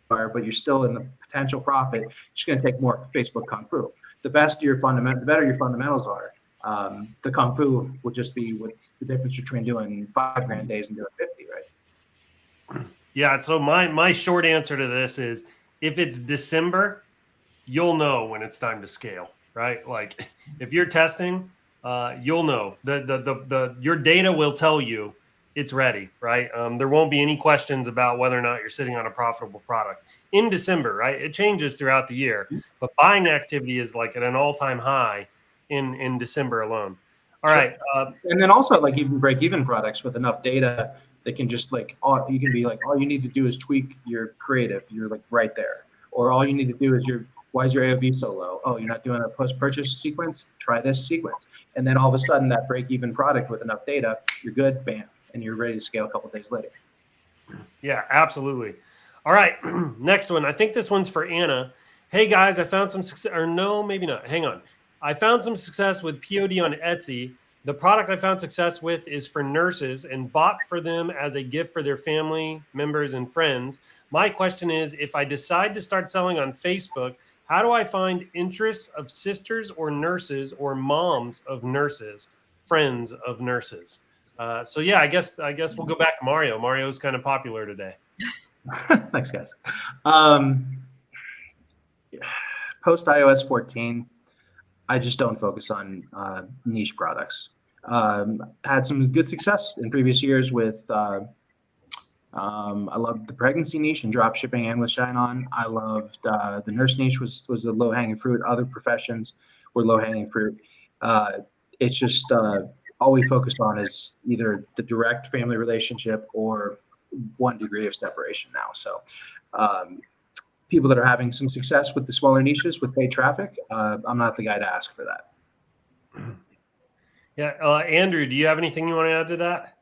but you're still in the potential profit. It's just going to take more Facebook kung fu. The better your fundamentals are, the kung fu will just be what's the difference between doing 5 grand days and doing 50, right? Yeah. So my short answer to this is, if it's December, you'll know when it's time to scale, right? Like if you're testing, you'll know your data will tell you it's ready, right? There won't be any questions about whether or not you're sitting on a profitable product in December, right? It changes throughout the year, but buying activity is like at an all-time high in December alone. All right. And then also like even break-even products with enough data that can just like, you can be like, all you need to do is tweak your creative. You're like right there. Or all you need to do is why is your AOV so low? Oh, you're not doing a post-purchase sequence? Try this sequence. And then all of a sudden that break-even product with enough data, you're good, bam, and you're ready to scale a couple days later. Yeah, absolutely. All right, next one. I think this one's for Anna. Hey guys, I found some success, or no, maybe not. Hang on. I found some success with POD on Etsy. The product I found success with is for nurses and bought for them as a gift for their family members and friends. My question is, if I decide to start selling on Facebook, how do I find interests of sisters or nurses or moms of nurses, friends of nurses? So yeah, I guess we'll go back to Mario. Mario's kind of popular today. Thanks, guys. Post iOS 14, I just don't focus on niche products. Had some good success in previous years with, I loved the pregnancy niche and drop shipping and with ShineOn. I loved the nurse niche was the low hanging fruit. Other professions were low hanging fruit. It's just all we focused on is either the direct family relationship or one degree of separation now. So people that are having some success with the smaller niches with paid traffic, I'm not the guy to ask for that. Yeah. Andrew, do you have anything you want to add to that?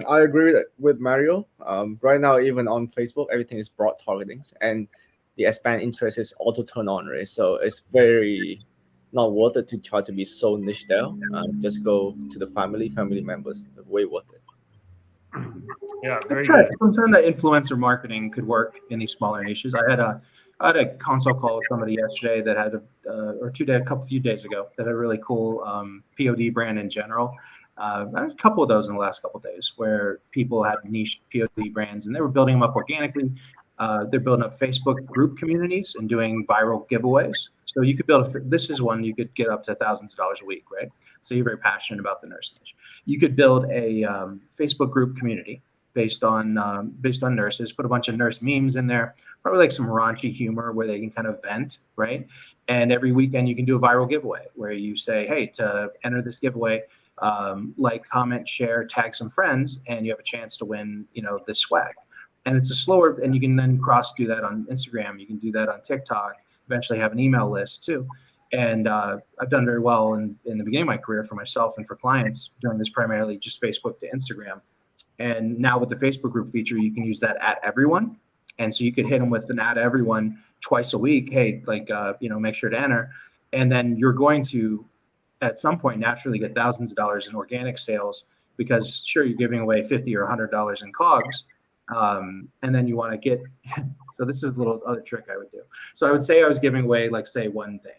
I agree with Mario. Right now, even on Facebook, everything is broad targeting, and the expand interest is auto turn on, right? So it's very not worth it to try to be so niche there. Just go to the family members. It's way worth it. Yeah, very good. Sometimes that influencer marketing could work in these smaller niches. I had a consult call with somebody yesterday that had a few days ago that had a really cool POD brand in general. I had a couple of those in the last couple of days where people had niche POD brands and they were building them up organically. They're building up Facebook group communities and doing viral giveaways. So you could this is one you could get up to thousands of dollars a week, right? So you're very passionate about the nurse niche. You could build a Facebook group community based on nurses, put a bunch of nurse memes in there, probably like some raunchy humor where they can kind of vent, right? And every weekend you can do a viral giveaway where you say, hey, to enter this giveaway, like, comment, share, tag some friends, and you have a chance to win, this swag. And it's and you can then do that on Instagram. You can do that on TikTok, eventually have an email list too. And I've done very well in the beginning of my career for myself and for clients doing this primarily just Facebook to Instagram. And now with the Facebook group feature, you can use that at everyone. And so you could hit them with an at everyone twice a week. Hey, like, make sure to enter. And then you're going to, at some point, naturally get thousands of dollars in organic sales, because sure, you're giving away $50 or $100 in COGS. And then you want to get, so this is a little other trick I would do. So I would say I was giving away, like, say, one thing.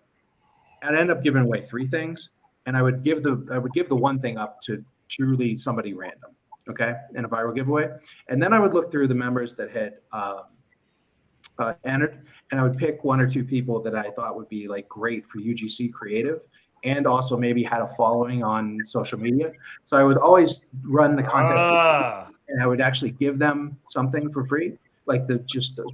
I'd end up giving away 3 things. And I would give the one thing up to truly somebody random. Okay. In a viral giveaway. And then I would look through the members that had entered, and I would pick 1 or 2 people that I thought would be like great for UGC creative, and also maybe had a following on social media. So I would always run the contest and I would actually give them something for free, like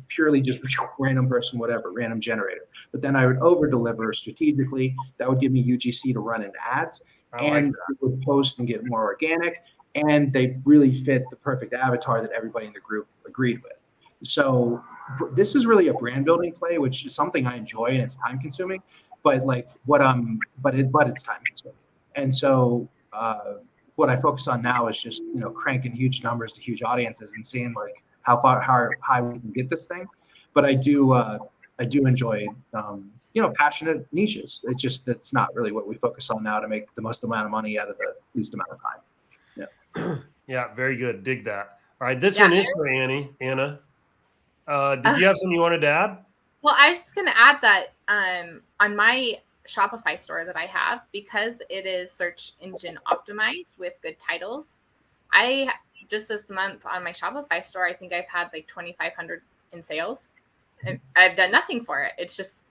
purely just random person, whatever, random generator. But then I would over deliver strategically. That would give me UGC to run in ads, and it would post and get more organic. And they really fit the perfect avatar that everybody in the group agreed with. So this is really a brand building play, which is something I enjoy, and it's time consuming, but it's time consuming. And so what I focus on now is just, cranking huge numbers to huge audiences and seeing like how high we can get this thing. But I do enjoy, passionate niches. It's just, that's not really what we focus on now to make the most amount of money out of the least amount of time. Yeah, very good. Dig that. All right, this one is for Anna. Did you have something you wanted to add? Well, I was just going to add that on my Shopify store that I have, because it is search engine optimized with good titles, I just this month on my Shopify store, I think I've had like 2,500 in sales, and I've done nothing for it. It's just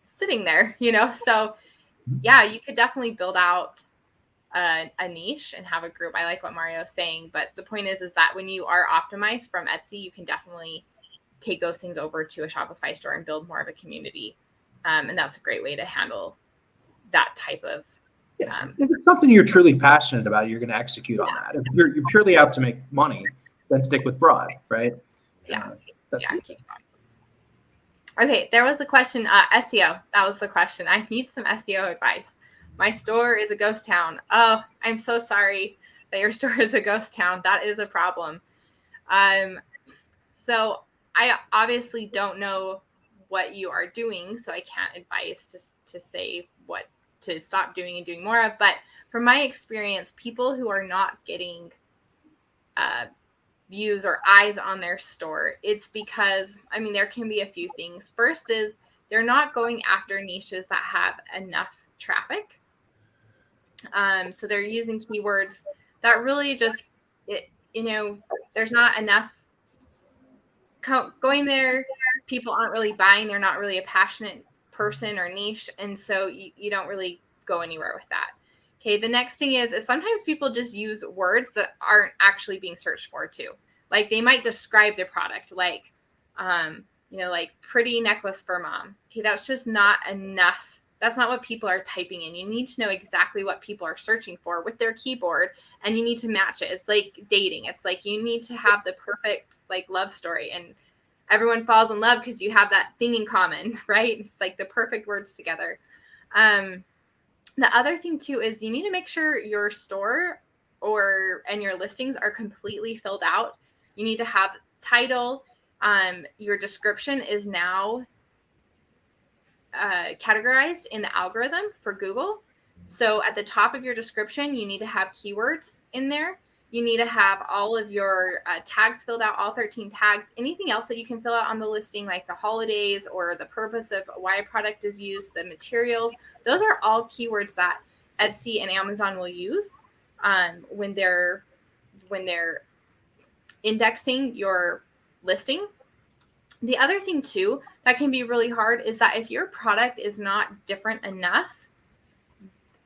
sitting there, So yeah, you could definitely build out a niche and have a group. I like what Mario's saying, but the point is that when you are optimized from Etsy, you can definitely take those things over to a Shopify store and build more of a community. And that's a great way to handle that type of. If it's something you're truly passionate about, you're going to execute on that. If you're purely out to make money, then stick with broad, right? Okay, there was a question, SEO. That was the question. I need some SEO advice. My store is a ghost town. Oh, I'm so sorry that your store is a ghost town. That is a problem. So I obviously don't know what you are doing, so I can't advise to say what to stop doing and doing more of. But from my experience, people who are not getting views or eyes on their store, it's because, there can be a few things. First is they're not going after niches that have enough traffic. So they're using keywords that really just, there's not enough going there. People aren't really buying. They're not really a passionate person or niche. And so you don't really go anywhere with that. Okay. The next thing is sometimes people just use words that aren't actually being searched for too. Like they might describe their product, like, like pretty necklace for mom. Okay. That's just not enough. That's not what people are typing in. You need to know exactly what people are searching for with their keyboard, and you need to match it. It's like dating. It's like you need to have the perfect love story, and everyone falls in love because you have that thing in common, right? It's like the perfect words together. The other thing too is you need to make sure your store and your listings are completely filled out. You need to have title. Your description is now categorized in the algorithm for Google. So at the top of your description, you need to have keywords in there. You need to have all of your tags filled out, all 13 tags. Anything else that you can fill out on the listing, like the holidays or the purpose of why a product is used, the materials, those are all keywords that Etsy and Amazon will use when they're indexing your listing. The other thing too that can be really hard is that if your product is not different enough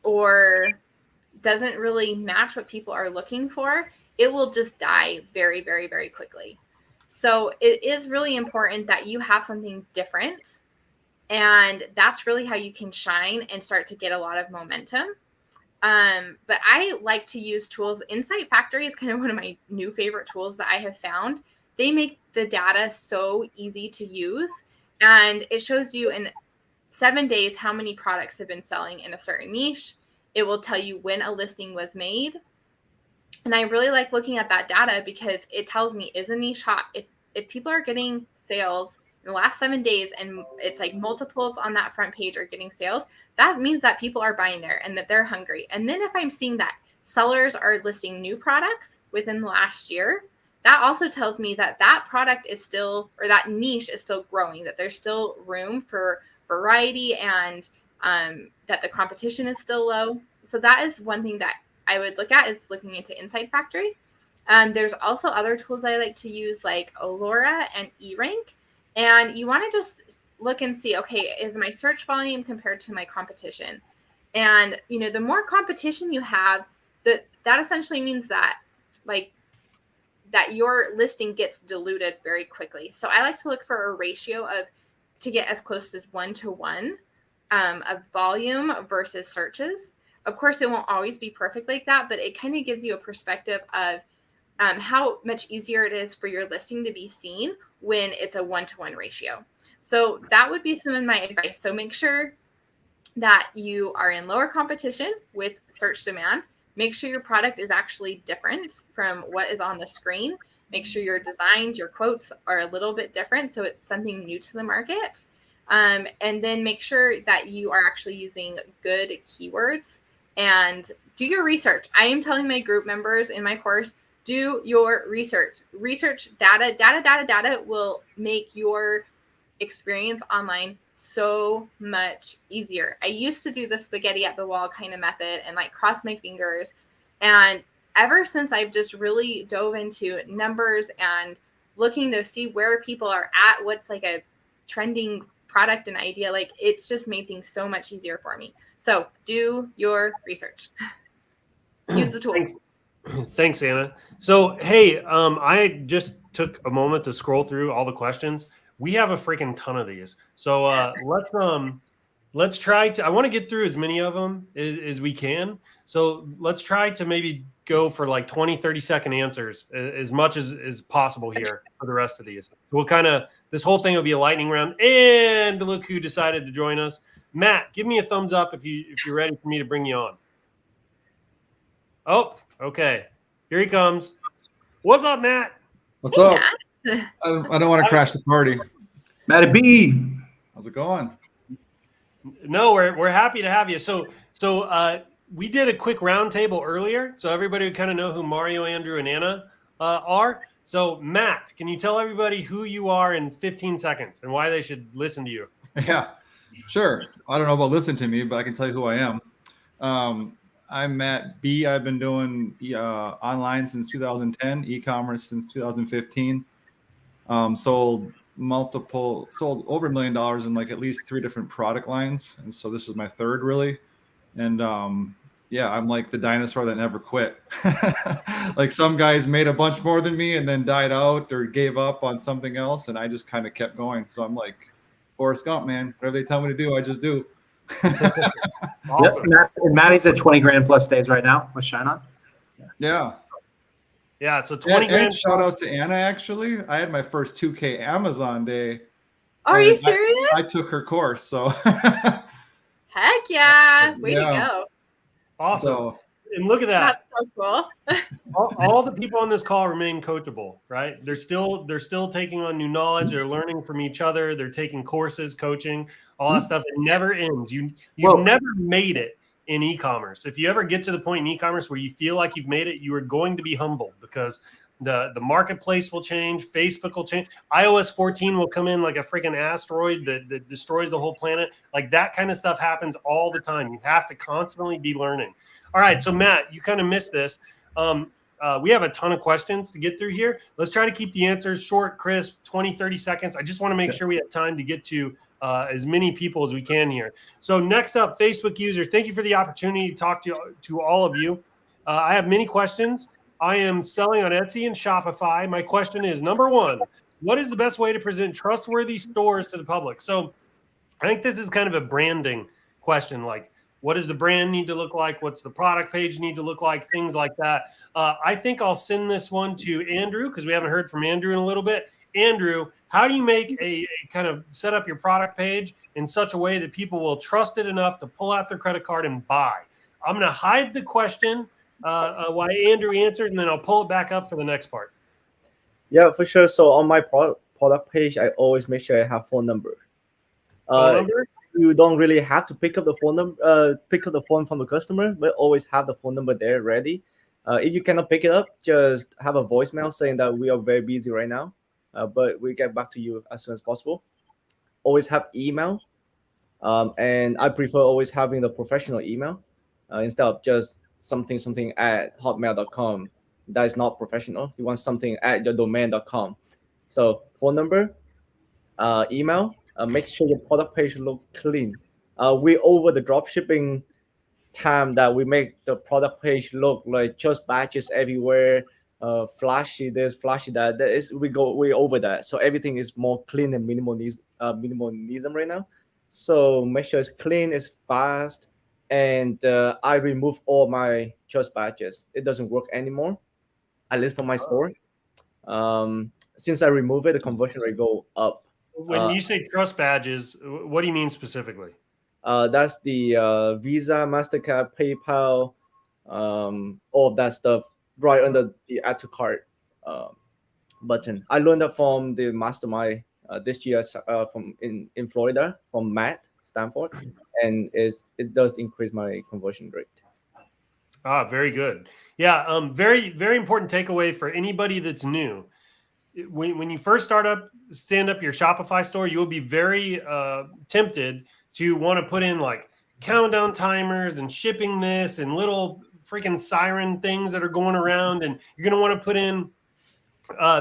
or doesn't really match what people are looking for, it will just die very, very, very quickly. So it is really important that you have something different, and that's really how you can shine and start to get a lot of momentum. But I like to use tools. Insight Factory is kind of one of my new favorite tools that I have found. They make the data so easy to use, and it shows you in 7 days how many products have been selling in a certain niche. It will tell you when a listing was made, And I really like looking at that data because it tells me, is a niche hot? If people are getting sales in the last 7 days and it's like multiples on that front page are getting sales, that means that people are buying there and that they're hungry. And then if I'm seeing that sellers are listing new products within the last year, that also tells me that that product is still, or that niche is still growing, that there's still room for variety, and that the competition is still low. So that is one thing that I would look at, is looking into Insight Factory. There's also other tools I like to use, like Allura and eRank. And you want to just look and see, okay, is my search volume compared to my competition? And, you know, the more competition you have, that essentially means that, like, that your listing gets diluted very quickly. So I like to look for a ratio to get as close as 1-to-1 of volume versus searches. Of course, it won't always be perfect like that, but it kind of gives you a perspective of how much easier it is for your listing to be seen when it's a 1-to-1 ratio. So that would be some of my advice. So make sure that you are in lower competition with search demand. Make sure your product is actually different from what is on the screen. Make sure your designs, your quotes are a little bit different, so it's something new to the market. And then make sure that you are actually using good keywords and do your research. I am telling my group members in my course, do your research. Research data. Data will make your experience online so much easier. I used to do the spaghetti at the wall kind of method and like cross my fingers. And ever since I've just really dove into numbers and looking to see where people are at, what's like a trending product and idea, like it's just made things so much easier for me. So do your research. Use the tool. Thanks, Anna. So, hey, I just took a moment to scroll through all the questions. We have a freaking ton of these. So let's try to, I want to get through as many of them as we can. So let's try to maybe go for like 20, 30-second answers as much as possible here for the rest of these. So we'll kind of, this whole thing will be a lightning round. And look who decided to join us. Matt, give me a thumbs up if you're ready for me to bring you on. Oh, okay. Here he comes. What's up, Matt? What's up? I don't want to crash the party. Matty B. How's it going? No, we're happy to have you. So we did a quick roundtable earlier, so everybody would kind of know who Mario, Andrew, and Anna are. So Matt, can you tell everybody who you are in 15 seconds and why they should listen to you? Yeah, sure. I don't know about listen to me, but I can tell you who I am. I'm Matt B. I've been doing online since 2010, e-commerce since 2015. Sold over $1 million in like at least 3 different product lines, and so this is my 3rd really. And yeah, I'm like the dinosaur that never quit. Like some guys made a bunch more than me and then died out or gave up on something else, and I just kind of kept going. So I'm like Forrest Gump, man. Whatever they tell me to do, I just do. Awesome. Yep, Maddie's at 20 grand plus days right now with ShineOn. Yeah, so 20 grand. And shout outs to Anna, actually. I had my first 2K Amazon day. Are you serious? I took her course, so. Heck yeah. Way to go. Awesome. So, and look at that. That's so cool. all the people on this call remain coachable, right? They're still taking on new knowledge. They're learning from each other. They're taking courses, coaching, all that stuff. It never ends. You've never made it in e-commerce. If you ever get to the point in e-commerce where you feel like you've made it, you are going to be humbled because the marketplace will change. Facebook will change. iOS 14 will come in like a freaking asteroid that destroys the whole planet. Like that kind of stuff happens all the time. You have to constantly be learning. All right. So Matt, you kind of missed this. We have a ton of questions to get through here. Let's try to keep the answers short, crisp, 20, 30 seconds. I just want to make sure we have time to get to as many people as we can here. So next up, Facebook user, thank you for the opportunity to talk to all of you. I have many questions. I am selling on Etsy and Shopify. My question is, number 1, what is the best way to present trustworthy stores to the public? So I think this is kind of a branding question, like what does the brand need to look like? What's the product page need to look like? Things like that. I think I'll send this one to Andrew because we haven't heard from Andrew in a little bit. Andrew, how do you make a kind of set up your product page in such a way that people will trust it enough to pull out their credit card and buy? I'm going to hide the question while Andrew answers, and then I'll pull it back up for the next part. Yeah, for sure. So on my product page, I always make sure I have phone number. Phone number? You don't really have to pick up the phone number, pick up the phone from the customer, but always have the phone number there ready. If you cannot pick it up, just have a voicemail saying that we are very busy right now, but we get back to you as soon as possible. Always have email, and I prefer always having the professional email instead of just something at hotmail.com. That is not professional. You want something at your domain.com. So phone number, email. Make sure your product page look clean. We over the drop shipping time that we make the product page look like just badges everywhere, flashy this, flashy that. That is, we go way over that. So everything is more clean and minimalism right now. So make sure it's clean, it's fast, and I remove all my just badges. It doesn't work anymore, at least for my store. Since I remove it, the conversion rate go up. When you say trust badges, what do you mean specifically? That's the Visa, MasterCard, PayPal, all of that stuff right under the add to cart button. I learned that from the mastermind this year from in Florida from Matt Stanford, and it does increase my conversion rate. Ah, very good. Yeah, very, very important takeaway for anybody that's new. When you first stand up your Shopify store, you'll be very tempted to want to put in like countdown timers and shipping this and little freaking siren things that are going around. And you're going to want to put in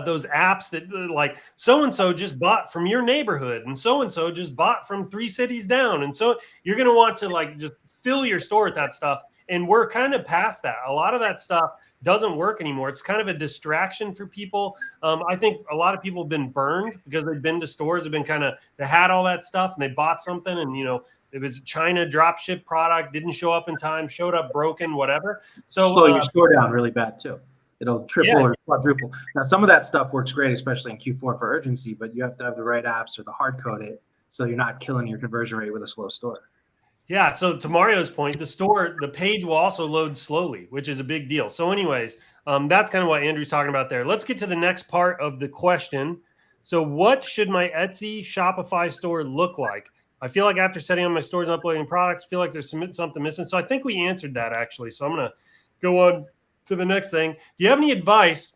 those apps that like so-and-so just bought from your neighborhood and so-and-so just bought from 3 cities down. And so you're going to want to like just fill your store with that stuff. And we're kind of past that. A lot of that stuff doesn't work anymore. It's kind of a distraction for people. I think a lot of people have been burned because they've been to stores, they had all that stuff and they bought something and, it was China dropship product, didn't show up in time, showed up broken, whatever. So slow your store down really bad too. It'll triple or quadruple. Now, some of that stuff works great, especially in Q4 for urgency, but you have to have the right apps or the hard code it so you're not killing your conversion rate with a slow store. Yeah, so to Mario's point, the page will also load slowly, which is a big deal. So anyways, that's kind of what Andrew's talking about there. Let's get to the next part of the question. So what should my Etsy Shopify store look like? I feel like after setting up my stores and uploading products, I feel like there's something missing. So I think we answered that actually. So I'm going to go on to the next thing. Do you have any advice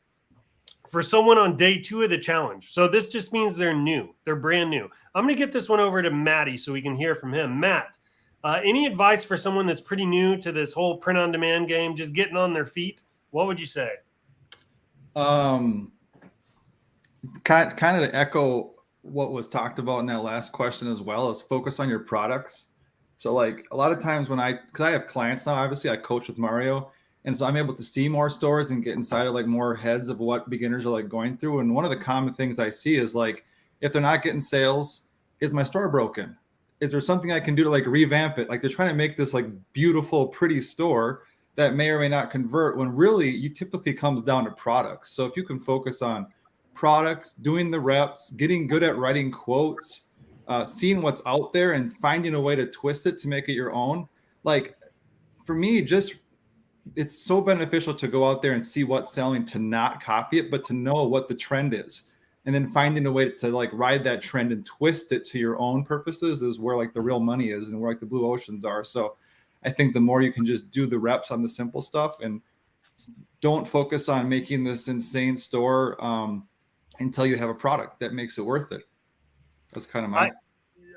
for someone on day 2 of the challenge? So this just means they're new. They're brand new. I'm going to get this one over to Matty so we can hear from him. Matt, any advice for someone that's pretty new to this whole print-on-demand game, just getting on their feet? What would you say? Kind of to echo what was talked about in that last question as well, is focus on your products. So like a lot of times because I have clients now, obviously I coach with Mario, and so I'm able to see more stores and get inside of like more heads of what beginners are like going through. And one of the common things I see is like, if they're not getting sales, is my store broken? Is there something I can do to like revamp it? Like they're trying to make this like beautiful, pretty store that may or may not convert, when really you typically comes down to products. So if you can focus on products, doing the reps, getting good at writing quotes, seeing what's out there and finding a way to twist it to make it your own. Like for me, it's so beneficial to go out there and see what's selling, to not copy it, but to know what the trend is. And then finding a way to like ride that trend and twist it to your own purposes is where like the real money is and where like the blue oceans are. So I think the more you can just do the reps on the simple stuff and don't focus on making this insane store until you have a product that makes it worth it. That's kind of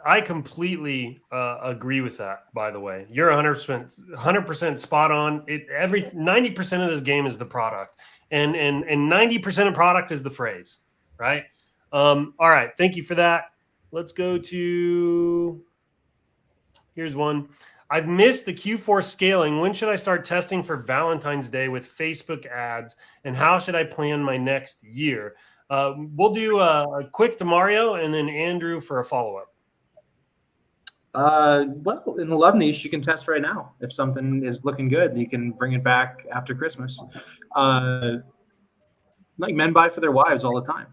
I completely agree with that, by the way. You're 100% spot on. 90% of this game is the product. And 90% of product is the phrase, right? All right. Thank you for that. Let's go to, here's one. I've missed the Q4 scaling. When should I start testing for Valentine's Day with Facebook ads? And how should I plan my next year? We'll do a quick to Mario and then Andrew for a follow-up. Well, in the love niche, you can test right now. If something is looking good, you can bring it back after Christmas. Like men buy for their wives all the time,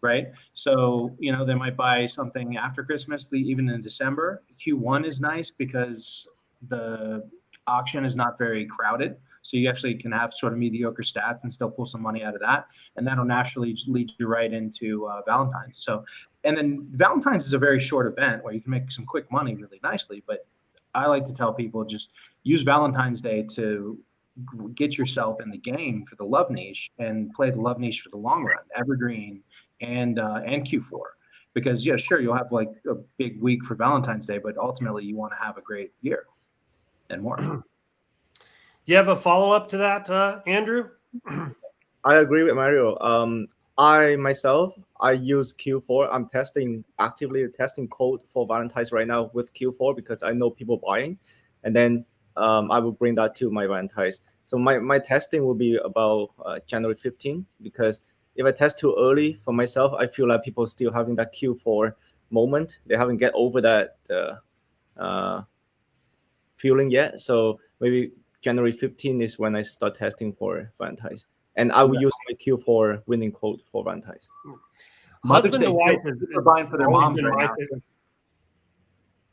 right? So, they might buy something after Christmas, even in December. Q1 is nice because the auction is not very crowded. So you actually can have sort of mediocre stats and still pull some money out of that. And that'll naturally lead you right into Valentine's. So, and then Valentine's is a very short event where you can make some quick money really nicely. But I like to tell people just use Valentine's Day to get yourself in the game for the love niche and play the love niche for the long run, evergreen and Q4. Because yeah, sure, you'll have like a big week for Valentine's Day, but ultimately you want to have a great year and more. You have a follow-up to that, Andrew? I agree with Mario. I myself, I use Q4. I'm actively testing code for Valentine's right now with Q4 because I know people buying, and then I will bring that to my Valentine's. So my testing will be about January 15 because if I test too early for myself, I feel like people still having that Q4 moment. They haven't get over that feeling yet. So maybe January 15 is when I start testing for Valentine's. And I will use my Q4 winning code for Valentine's. Husband and wife are buying for their moms right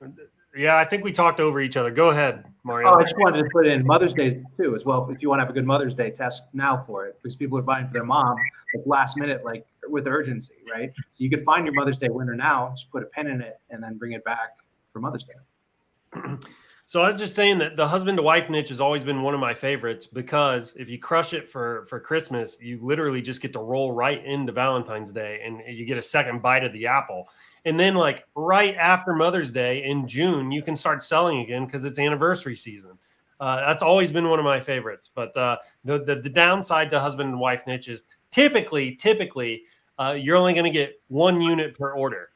now. Yeah, I think we talked over each other. Go ahead, Mario. Oh, I just wanted to put in Mother's Day too as well. If you want to have a good Mother's Day, test now for it because people are buying for their mom like last minute, like with urgency, right? So you could find your Mother's Day winner now, just put a pin in it, and then bring it back for Mother's Day. So I was just saying that the husband to wife niche has always been one of my favorites because if you crush it for Christmas, you literally just get to roll right into Valentine's Day and you get a second bite of the apple. And then like right after Mother's Day in June, you can start selling again because it's anniversary season. That's always been one of my favorites. But the downside to husband and wife niche is typically you're only going to get 1 unit per order.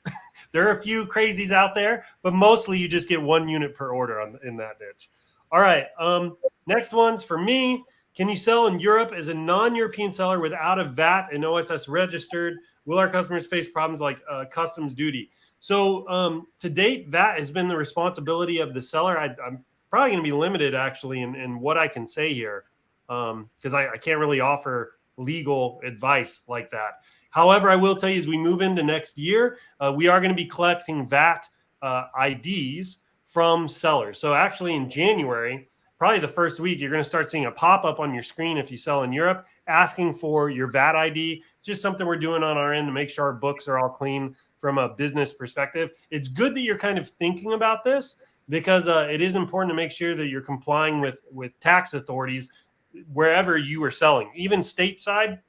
There are a few crazies out there, but mostly you just get 1 unit per order in that niche. All right. Next one's for me. Can you sell in Europe as a non-European seller without a VAT and OSS registered? Will our customers face problems like customs duty? So to date, VAT has been the responsibility of the seller. I'm probably going to be limited actually in what I can say here because I can't really offer legal advice like that. However, I will tell you as we move into next year, we are going to be collecting VAT IDs from sellers. So actually in January, probably the first week, you're going to start seeing a pop-up on your screen if you sell in Europe asking for your VAT ID. It's just something we're doing on our end to make sure our books are all clean from a business perspective. It's good that you're kind of thinking about this because it is important to make sure that you're complying with tax authorities wherever you are selling. Even stateside,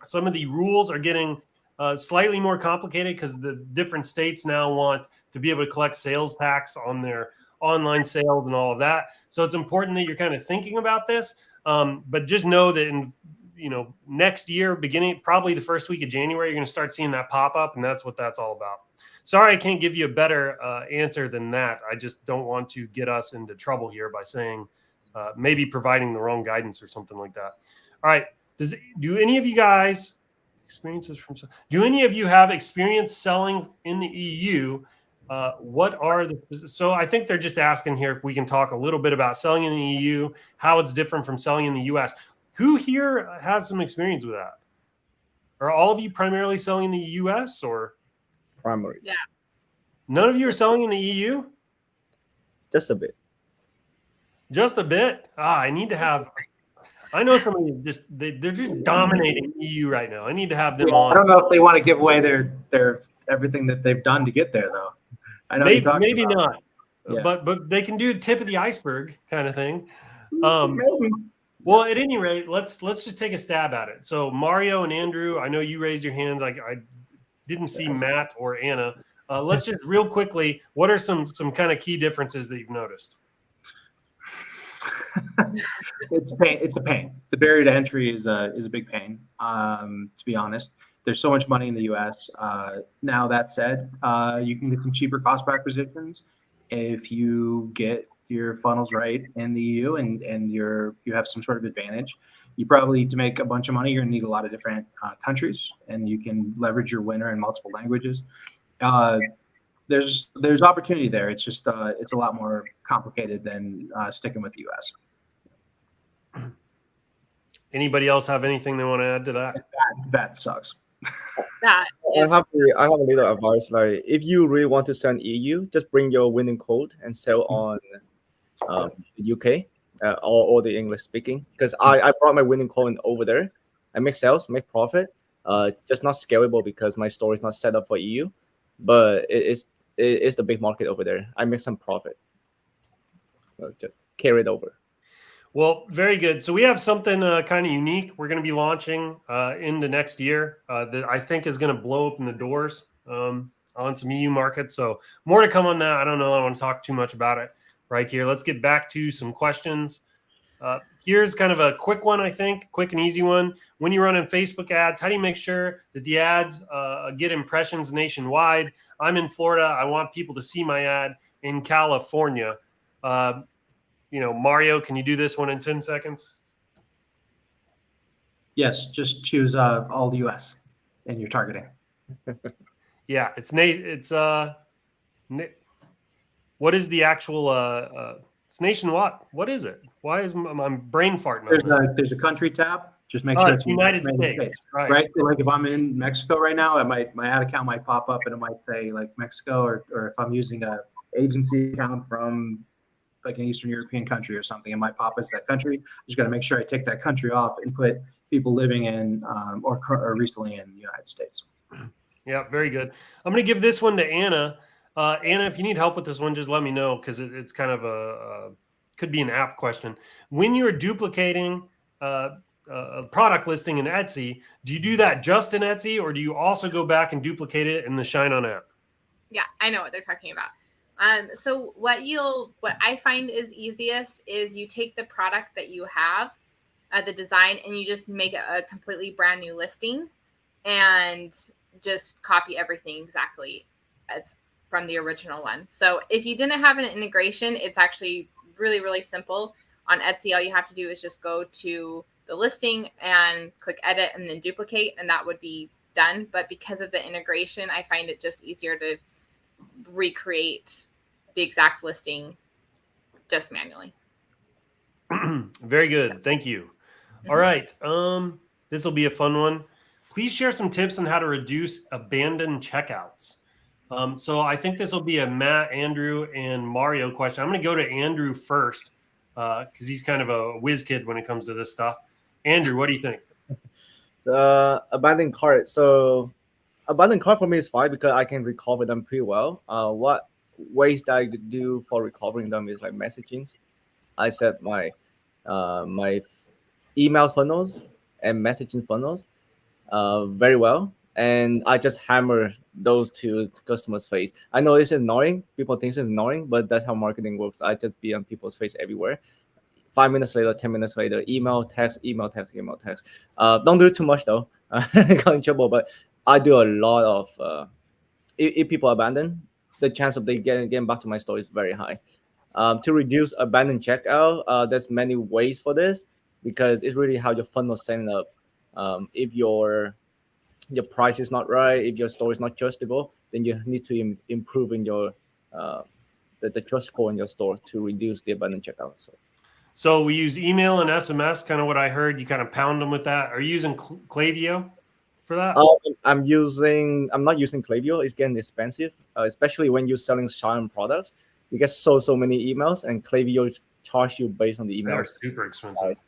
some of the rules are getting slightly more complicated because the different states now want to be able to collect sales tax on their online sales and all of that. So it's important that you're kind of thinking about this. But just know that in next year, beginning probably the first week of January, you're going to start seeing that pop up, and that's what that's all about. Sorry, I can't give you a better answer than that. I just don't want to get us into trouble here by saying maybe providing the wrong guidance or something like that. All right. Do any of you guys do any of you have experience selling in the EU? So I think they're just asking here if we can talk a little bit about selling in the EU, how it's different from selling in the US. Who here has some experience with that? Are all of you primarily selling in the US or? Primary. Yeah. None of you are selling in the EU? Just a bit. Just a bit? I need to have... I know somebody they're just dominating EU right now. I need to have them on. I don't know if they want to give away their everything that they've done to get there, though. I know maybe not, yeah. but they can do tip of the iceberg kind of thing. Well, at any rate, let's just take a stab at it. So Mario and Andrew, I know you raised your hands. I didn't see Matt or Anna. Let's just real quickly. What are some kind of key differences that you've noticed? It's a pain. The barrier to entry is a big pain. To be honest, there's so much money in the U.S. Now that said, you can get some cheaper cost per acquisitions if you get your funnels right in the EU and you have some sort of advantage. You probably, to make a bunch of money, you're gonna need a lot of different countries, and you can leverage your winner in multiple languages. There's opportunity there. It's just it's a lot more complicated than sticking with the U.S. Anybody else have anything they want to add to that? That sucks. That I have a little advice. Like, if you really want to sell in EU, just bring your winning code and sell on the UK. all the English speaking, because I brought my winning coin over there. I make sales, make profit. Just not scalable because my store is not set up for EU, but it's the big market over there. I make some profit, so just carry it over. Well, very good. So we have something kind of unique we're going to be launching in the next year that I think is going to blow open the doors on some EU markets. So more to come on that. I don't know. I don't want to talk too much about it right here. Let's get back to some questions. Here's kind of a quick one, I think, quick and easy one. When you run in Facebook ads, how do you make sure that the ads get impressions nationwide? I'm in Florida. I want people to see my ad in California. Mario, can you do this one in 10 seconds? Yes, just choose all the US and you're targeting. Yeah, what is the actual it's nationwide. What is it? Why is my brain farting? There's a country tab. Just make sure it's United States. Right. So like if I'm in Mexico right now, my ad account might pop up and it might say like Mexico, or if I'm using a agency account from like an Eastern European country or something, it might pop as that country. Just got to make sure I take that country off and put people living in or recently in the United States. Yeah, very good. I'm going to give this one to Anna. Anna, if you need help with this one, just let me know, because it's kind of could be an app question. When you're duplicating a product listing in Etsy, do you do that just in Etsy, or do you also go back and duplicate it in the ShineOn app? Yeah, I know what they're talking about. So what I find is easiest is you take the product that you have, the design, and you just make a completely brand new listing and just copy everything exactly as from the original one. So if you didn't have an integration, it's actually really, really simple. On Etsy, all you have to do is just go to the listing and click edit and then duplicate, and that would be done. But because of the integration, I find it just easier to recreate the exact listing just manually. Very good. Thank you. All right. This will be a fun one. Please share some tips on how to reduce abandoned checkouts. So I think this will be a Matt, Andrew, and Mario question. I'm going to go to Andrew first because he's kind of a whiz kid when it comes to this stuff. Andrew, what do you think? Abandoned cart. So abandoned cart for me is fine because I can recover them pretty well. What ways that I do for recovering them is like messaging. I set my my email funnels and messaging funnels very well, and I just hammer those to customers' face. I know it's annoying. People think it's annoying, but that's how marketing works. I just be on people's face everywhere. 5 minutes later, 10 minutes later, email, text, email, text, email, text. Don't do it too much though. Got in trouble, but I do a lot of. If people abandon, the chance of they getting back to my store is very high. To reduce abandoned checkout, there's many ways for this because it's really how your funnel is set up. If your price is not right, if your store is not trustable, then you need to improve in your the trust score in your store to reduce the abandoned checkout. So we use email and SMS, kind of what I heard. You kind of pound them with that. Are you using Klaviyo for that? I'm not using Klaviyo. It's getting expensive, especially when you're selling ShineOn products. You get so many emails, and Klaviyo charge you based on the emails. They're super expensive,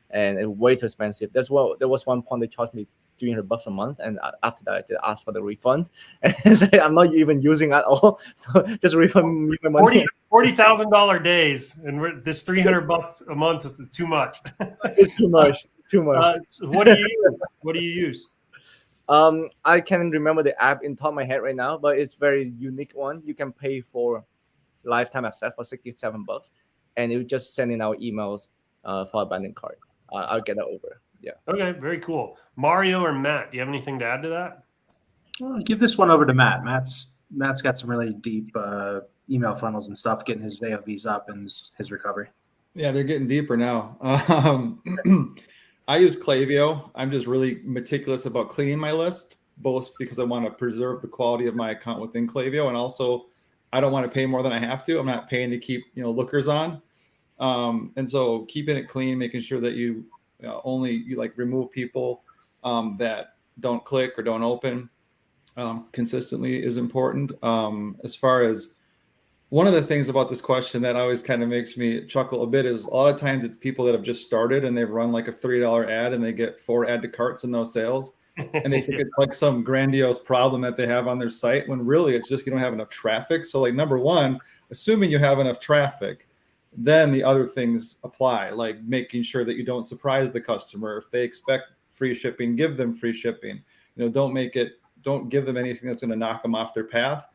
and it's way too expensive. There was one point they charged me $300 a month, and after that I did ask for the refund, and say I'm not even using at all, so just refund me my money. $40,000 days, and this $300 a month is too much. It's too much. What do you use? I can't remember the app in top of my head right now, but it's very unique one. You can pay for lifetime access for $67, and it just sending out emails for abandoned cart. I'll get that over. Yeah. Okay, very cool. Mario or Matt, do you have anything to add to that? Well, give this one over to Matt. Matt's got some really deep email funnels and stuff, getting his AOVs up and his recovery. Yeah, they're getting deeper now. I use Klaviyo. I'm just really meticulous about cleaning my list, both because I want to preserve the quality of my account within Klaviyo, and also I don't want to pay more than I have to. I'm not paying to keep lookers on, and so keeping it clean, making sure that you remove people that don't click or don't open consistently is important. As far as One of the things about this question that always kind of makes me chuckle a bit is a lot of times it's people that have just started and they've run like a $3 ad and they get 4 add to carts and no sales. And they think Yeah. it's like some grandiose problem that they have on their site when really it's just you don't have enough traffic. So like number one, assuming you have enough traffic, then the other things apply, like making sure that you don't surprise the customer. If they expect free shipping, give them free shipping. Don't give them anything that's going to knock them off their path.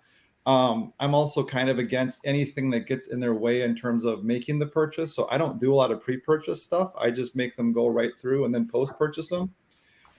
I'm also kind of against anything that gets in their way in terms of making the purchase. So I don't do a lot of pre-purchase stuff. I just make them go right through and then post-purchase them.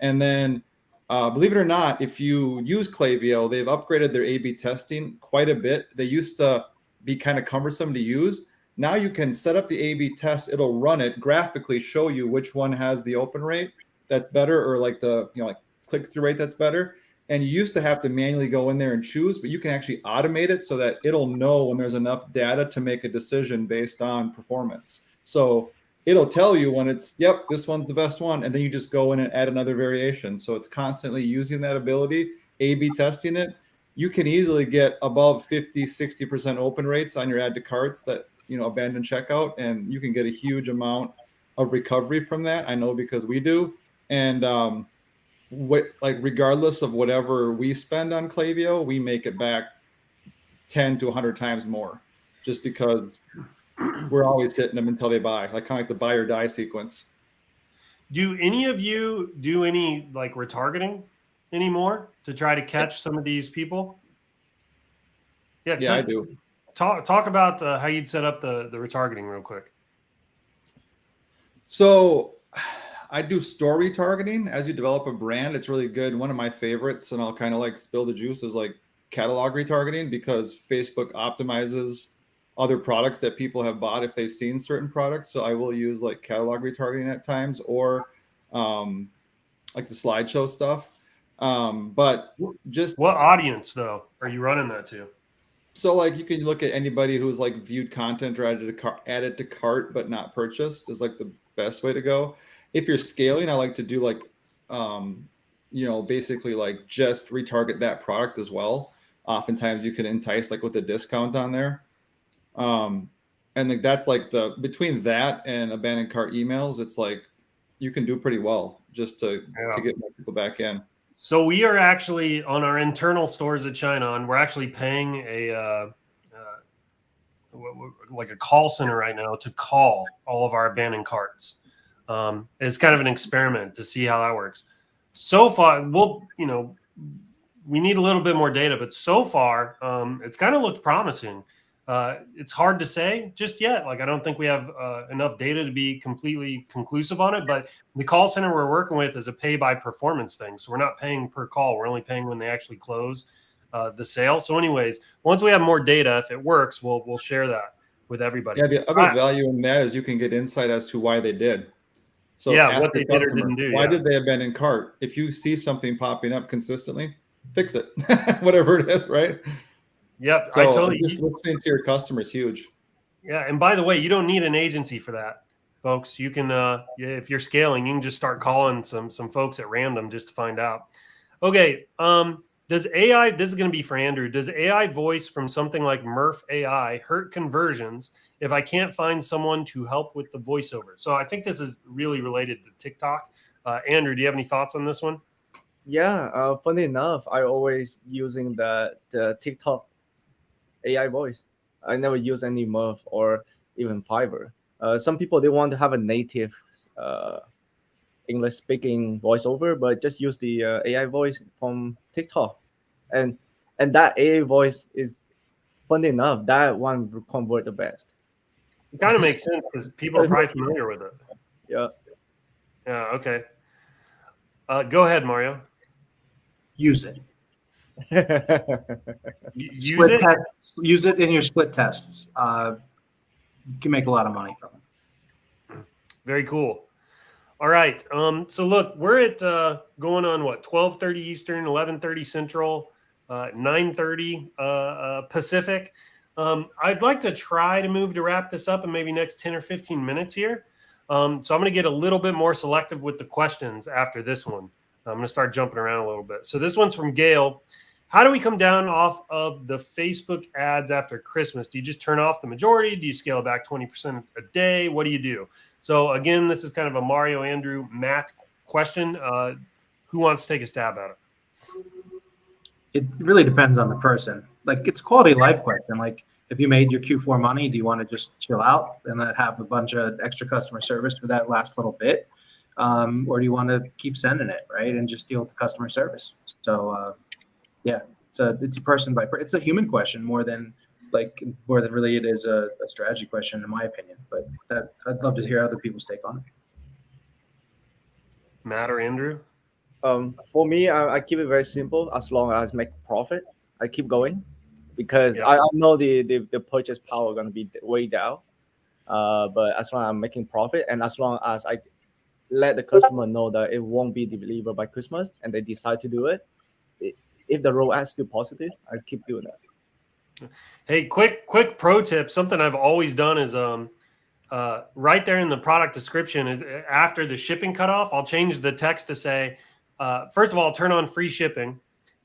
And then, believe it or not, if you use Klaviyo, they've upgraded their A/B testing quite a bit. They used to be kind of cumbersome to use. Now you can set up the A/B test. It'll run it graphically, show you which one has the open rate that's better, or like the like click-through rate that's better. And you used to have to manually go in there and choose, but you can actually automate it so that it'll know when there's enough data to make a decision based on performance. So it'll tell you when it's, yep, this one's the best one. And then you just go in and add another variation. So it's constantly using that ability, A/B testing it. You can easily get above 50, 60% open rates on your add to carts that, abandon checkout. And you can get a huge amount of recovery from that. I know because we do. And, regardless of whatever we spend on Klaviyo, we make it back 10 to 100 times more, just because we're always hitting them until they buy, kind of like the buy or die sequence. Do any of you do any retargeting anymore to try to catch some of these people? Yeah, I do. Talk about how you'd set up the retargeting real quick. So I do store retargeting. As you develop a brand, it's really good. One of my favorites, and I'll kind of spill the juice, is catalog retargeting, because Facebook optimizes other products that people have bought if they've seen certain products. So I will use catalog retargeting at times, or the slideshow stuff. But just what audience though are you running that to? So you can look at anybody who's viewed content or added to cart but not purchased is the best way to go. If you're scaling, I like to do basically just retarget that product as well. Oftentimes you can entice with a discount on there. And that's between that and abandoned cart emails, it's you can do pretty well just to get more people back in. So we are actually on our internal stores at ShineOn. We're actually paying a call center right now to call all of our abandoned carts. It's kind of an experiment to see how that works. So far, we need a little bit more data, but so far, it's kind of looked promising. It's hard to say just yet. I don't think we have enough data to be completely conclusive on it, but the call center we're working with is a pay by performance thing. So we're not paying per call. We're only paying when they actually close the sale. So anyways, once we have more data, if it works, we'll share that with everybody. Yeah, the other value in that is you can get insight as to why they did. So what they did or didn't do. Why did they abandon cart? If you see something popping up consistently, fix it, whatever it is, right? Yep. So I totally just listening to your customer is huge. Yeah. And by the way, you don't need an agency for that, folks. You can, if you're scaling, you can just start calling some folks at random just to find out. Okay. Does AI, this is going to be for Andrew, does AI voice from something like Murph AI hurt conversions if I can't find someone to help with the voiceover? So I think this is really related to TikTok. Andrew, do you have any thoughts on this one? Yeah, funny enough, I always using the TikTok AI voice. I never use any Murph or even Fiverr. Some people, they want to have a native English speaking voiceover, but just use the AI voice from TikTok. And that AI voice is, funny enough, that one will convert the best. It kind of makes sense because people are probably familiar with it. Yeah. Yeah. Okay. Go ahead, Mario. Use it. Use it. Use it in your split tests. You can make a lot of money from it. Very cool. All right. So look, we're at going on 12:30 Eastern, 11:30 Central, 9:30 Pacific. I'd like to try to move to wrap this up in maybe next 10 or 15 minutes here. So I'm going to get a little bit more selective with the questions after this one. I'm going to start jumping around a little bit. So this one's from Gail. How do we come down off of the Facebook ads after Christmas? Do you just turn off the majority? Do you scale it back 20% a day? What do you do? So again, this is kind of a Mario, Andrew, Matt question. Who wants to take a stab at it? It really depends on the person. Like, it's a quality of life question. Like, if you made your Q4 money, do you want to just chill out and then have a bunch of extra customer service for that last little bit? Or do you want to keep sending it, right, and just deal with the customer service? So, yeah, it's a person by person. It's a human question more than really it is a strategy question, in my opinion. But I'd love to hear other people's take on it. Matt or Andrew? For me, I keep it very simple. As long as I make profit, I keep going, because Yeah. I know the purchase power going to be way down. But as long as I'm making profit, and as long as I let the customer know that it won't be delivered by Christmas, and they decide to do it, if the ROAS is still positive, I keep doing that. Hey, quick pro tip. Something I've always done is right there in the product description is after the shipping cutoff, I'll change the text to say, first of all, I'll turn on free shipping.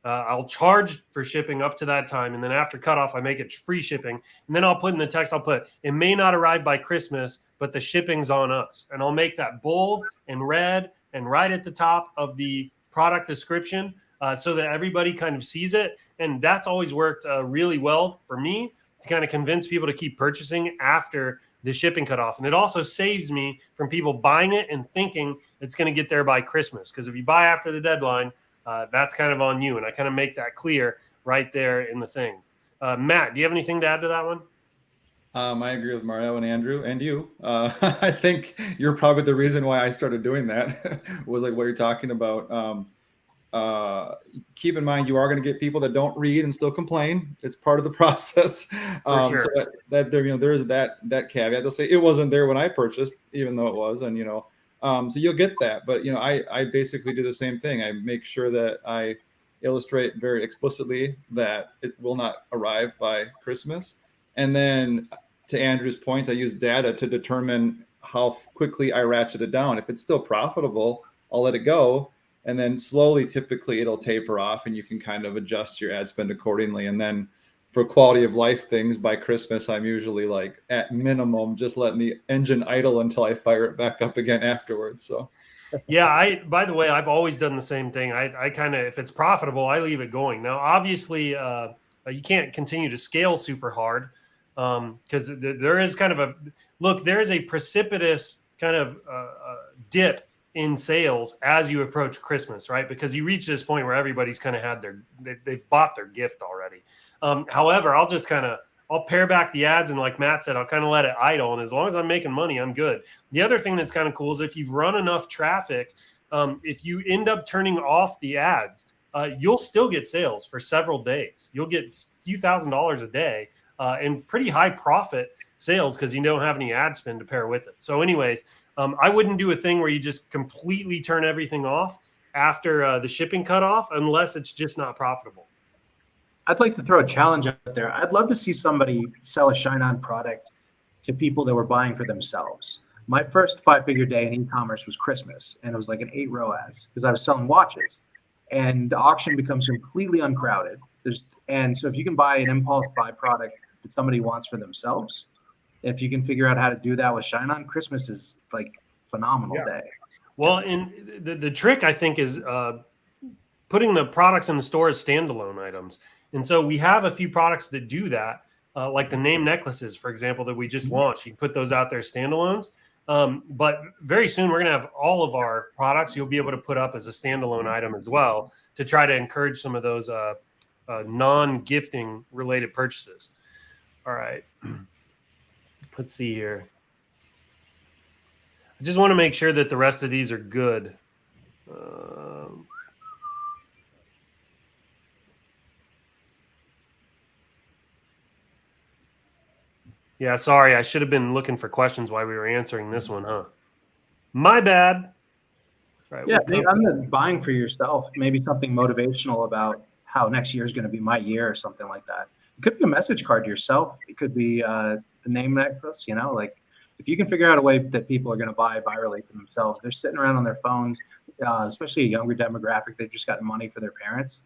I'll charge for shipping up to that time. And then after cutoff, I make it free shipping. And then I'll put in the text, I'll put, it may not arrive by Christmas, but the shipping's on us. And I'll make that bold and red and right at the top of the product description so that everybody kind of sees it. And that's always worked really well for me to kind of convince people to keep purchasing after the shipping cutoff. And it also saves me from people buying it and thinking it's going to get there by Christmas. Because if you buy after the deadline, that's kind of on you. And I kind of make that clear right there in the thing. Matt, do you have anything to add to that one? I agree with Mario and Andrew and you. I think you're probably the reason why I started doing that was like what you're talking about. Keep in mind, you are going to get people that don't read and still complain. It's part of the process. Sure. So that there, there is that caveat. They'll say it wasn't there when I purchased, even though it was, and so you'll get that. But I basically do the same thing. I make sure that I illustrate very explicitly that it will not arrive by Christmas. And then to Andrew's point, I use data to determine how quickly I ratchet it down. If it's still profitable, I'll let it go. And then slowly, typically, it'll taper off and you can kind of adjust your ad spend accordingly. And then for quality of life things, by Christmas, I'm usually like at minimum just letting the engine idle until I fire it back up again afterwards. So yeah, by the way, I've always done the same thing. I kind of, if it's profitable, I leave it going. Now, obviously, you can't continue to scale super hard because there is kind of there is a precipitous kind of dip in sales as you approach Christmas, right? Because you reach this point where everybody's kind of had they've bought their gift already. However, I'll pare back the ads, and like Matt said, I'll kind of let it idle. And as long as I'm making money, I'm good. The other thing that's kind of cool is if you've run enough traffic, if you end up turning off the ads, you'll still get sales for several days. You'll get a few $1,000s a day and pretty high profit sales because you don't have any ad spend to pair with it. So anyways, I wouldn't do a thing where you just completely turn everything off after the shipping cutoff unless it's just not profitable. I'd like to throw a challenge out there. I'd love to see somebody sell a ShineOn product to people that were buying for themselves. My first 5-figure day in e-commerce was Christmas, and it was like an 8 ROAS because I was selling watches. And the auction becomes completely uncrowded. And so if you can buy an impulse buy product that somebody wants for themselves, if you can figure out how to do that with ShineOn, Christmas is like phenomenal day. Well, and the trick, I think, is putting the products in the store as standalone items. And so we have a few products that do that, like the name necklaces, for example, that we just launched. You can put those out there standalones. But very soon we're going to have all of our products you'll be able to put up as a standalone item as well to try to encourage some of those non-gifting related purchases. All right. Let's see here. I just want to make sure that the rest of these are good. Yeah, sorry. I should have been looking for questions while we were answering this one, huh? My bad. Right. Yeah, I'm the buying for yourself. Maybe something motivational about how next year is going to be my year or something like that. It could be a message card to yourself. It could be the name necklace, like if you can figure out a way that people are going to buy virally for themselves, they're sitting around on their phones, especially a younger demographic. They've just gotten money from their parents.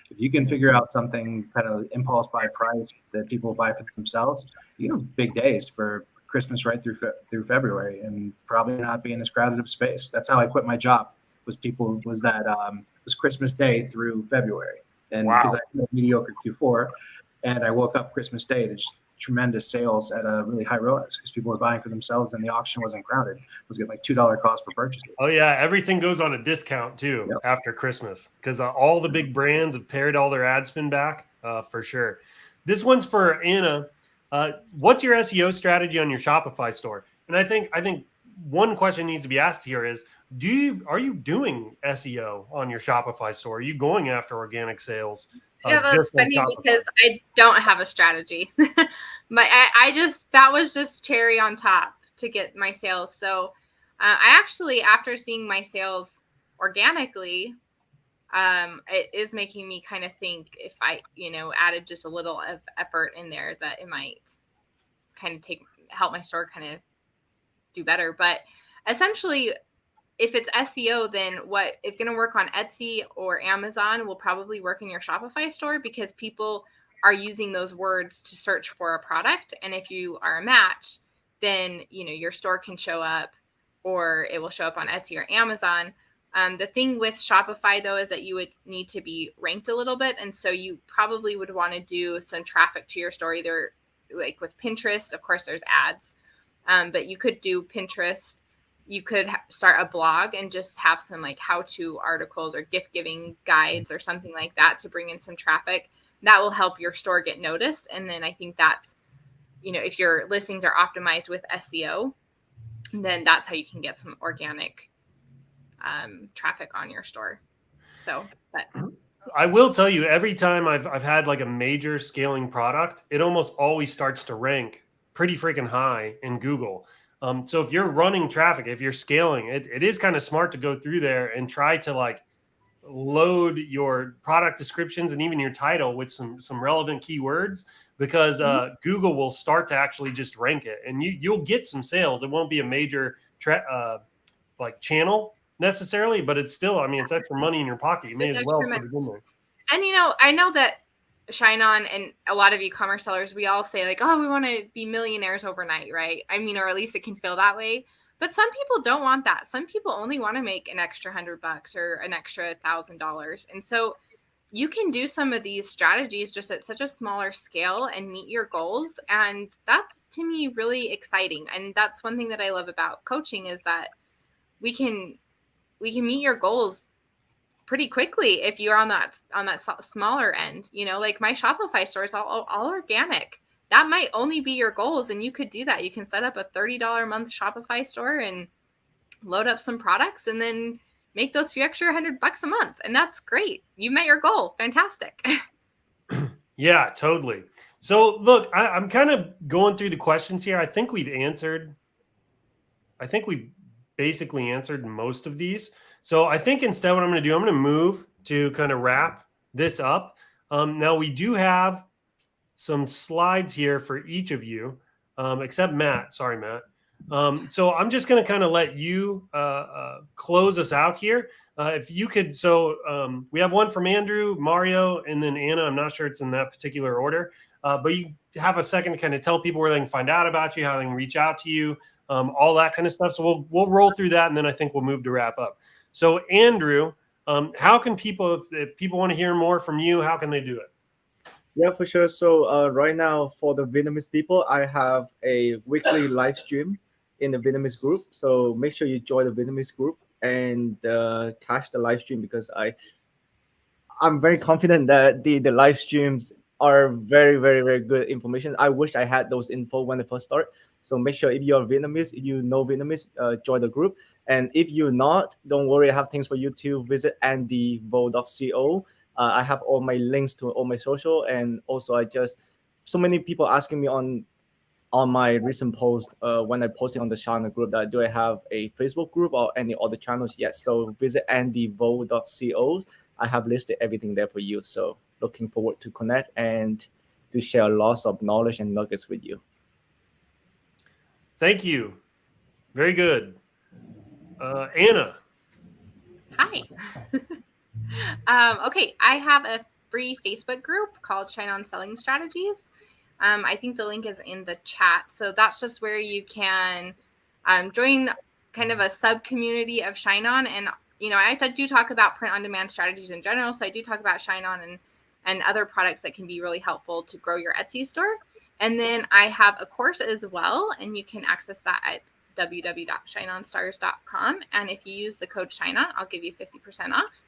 If If you can figure out something kind of impulse buy price that people buy for themselves, you have big days for Christmas right through February, and probably not be in as crowded of space. That's how I quit my job. Was Christmas Day through February, and because I had a mediocre Q4, and I woke up Christmas Day to just tremendous sales at a really high ROAS because people were buying for themselves and the auction wasn't crowded. It was getting like $2 cost per purchase. Oh yeah, everything goes on a discount too after Christmas because all the big brands have pared all their ad spend back for sure. This one's for Anna. What's your SEO strategy on your Shopify store? And I think one question needs to be asked here is, are you doing SEO on your Shopify store? Are you going after organic sales? Yeah, that's funny because I don't have a strategy. That was just cherry on top to get my sales. So I actually, after seeing my sales organically, it is making me kind of think if I, added just a little of effort in there that it might kind of help my store kind of do better. But essentially, if it's SEO, then what is going to work on Etsy or Amazon will probably work in your Shopify store because people are using those words to search for a product. And if you are a match, then, your store can show up or it will show up on Etsy or Amazon. The thing with Shopify, though, is that you would need to be ranked a little bit. And so you probably would want to do some traffic to your store, either like with Pinterest. Of course, there's ads, but you could do Pinterest. You could start a blog and just have some like how-to articles or gift giving guides or something like that to bring in some traffic. That will help your store get noticed. And then I think that's, if your listings are optimized with SEO, then that's how you can get some organic traffic on your store. So, but I will tell you, every time I've had like a major scaling product, it almost always starts to rank pretty freaking high in Google. So if you're running traffic, if you're scaling, it is kind of smart to go through there and try to like load your product descriptions and even your title with some relevant keywords because Google will start to actually just rank it and you'll get some sales. It won't be a major like channel necessarily, but it's still, it's extra money in your pocket. You may as well put it in there. And I know that ShineOn and a lot of e-commerce sellers, we all say like, oh, we want to be millionaires overnight, right? Or at least it can feel that way. But some people don't want that. Some people only want to make an extra $100 or an extra $1,000. And so you can do some of these strategies just at such a smaller scale and meet your goals. And that's, to me, really exciting. And that's one thing that I love about coaching is that we can meet your goals pretty quickly if you're on that smaller end. Like my Shopify store is all organic. That might only be your goals, and you could do that. You can set up a $30 a month Shopify store and load up some products and then make those few extra $100 a month, and that's great. You met your goal. Fantastic. Yeah, totally. So look, I'm kind of going through the questions here. I think we've basically answered most of these. So I think instead what I'm going to do, I'm going to move to kind of wrap this up. Now we do have some slides here for each of you, except Matt. Sorry, Matt. So I'm just going to kind of let you close us out here. If you could, we have one from Andrew, Mario, and then Anna. I'm not sure it's in that particular order, but you have a second to kind of tell people where they can find out about you, how they can reach out to you, all that kind of stuff. So we'll roll through that, and then I think we'll move to wrap up. So Andrew, how can people, if people want to hear more from you, how can they do it? Yeah, for sure. So right now for the Vietnamese people, I have a weekly live stream in the Vietnamese group. So make sure you join the Vietnamese group and catch the live stream because I'm very confident that the live streams are very, very, very good information. I wish I had those info when I first start. So make sure if you're Vietnamese, if you know Vietnamese, join the group. And if you're not, don't worry. I have things for you to visit andyvo.co. I have all my links to all my social. And also so many people asking me on my recent post when I posted on the ShineOn group that do I have a Facebook group or any other channels? Yes. So visit andyvo.co. I have listed everything there for you. So looking forward to connect and to share lots of knowledge and nuggets with you. Thank you. Very good. Anna. Hi. Okay, I have a free Facebook group called ShineOn Selling Strategies. I think the link is in the chat. So that's just where you can join kind of a sub community of ShineOn. And, I do talk about print on demand strategies in general. So I do talk about ShineOn and other products that can be really helpful to grow your Etsy store. And then I have a course as well, and you can access that at www.shineonstars.com. And if you use the code ShineOn, I'll give you 50% off.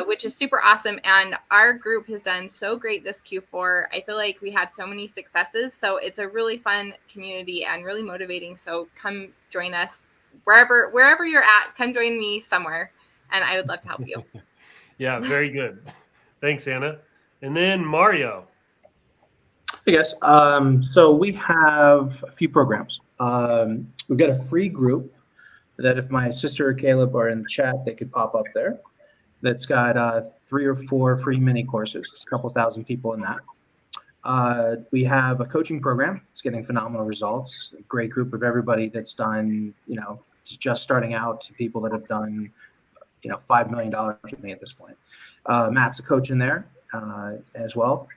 Which is super awesome. And our group has done so great this Q4. I feel like we had so many successes. So it's a really fun community and really motivating. So come join us wherever you're at. Come join me somewhere, and I would love to help you. Yeah, very good. Thanks, Anna. And then Mario. Hey guys. So we have a few programs. We've got a free group that if my sister or Caleb are in the chat, they could pop up there. That's got 3 or 4 free mini courses, a couple thousand people in that. We have a coaching program. It's getting phenomenal results. A great group of everybody that's done, just starting out to people that have done, $5 million with me at this point. Matt's a coach in there as well.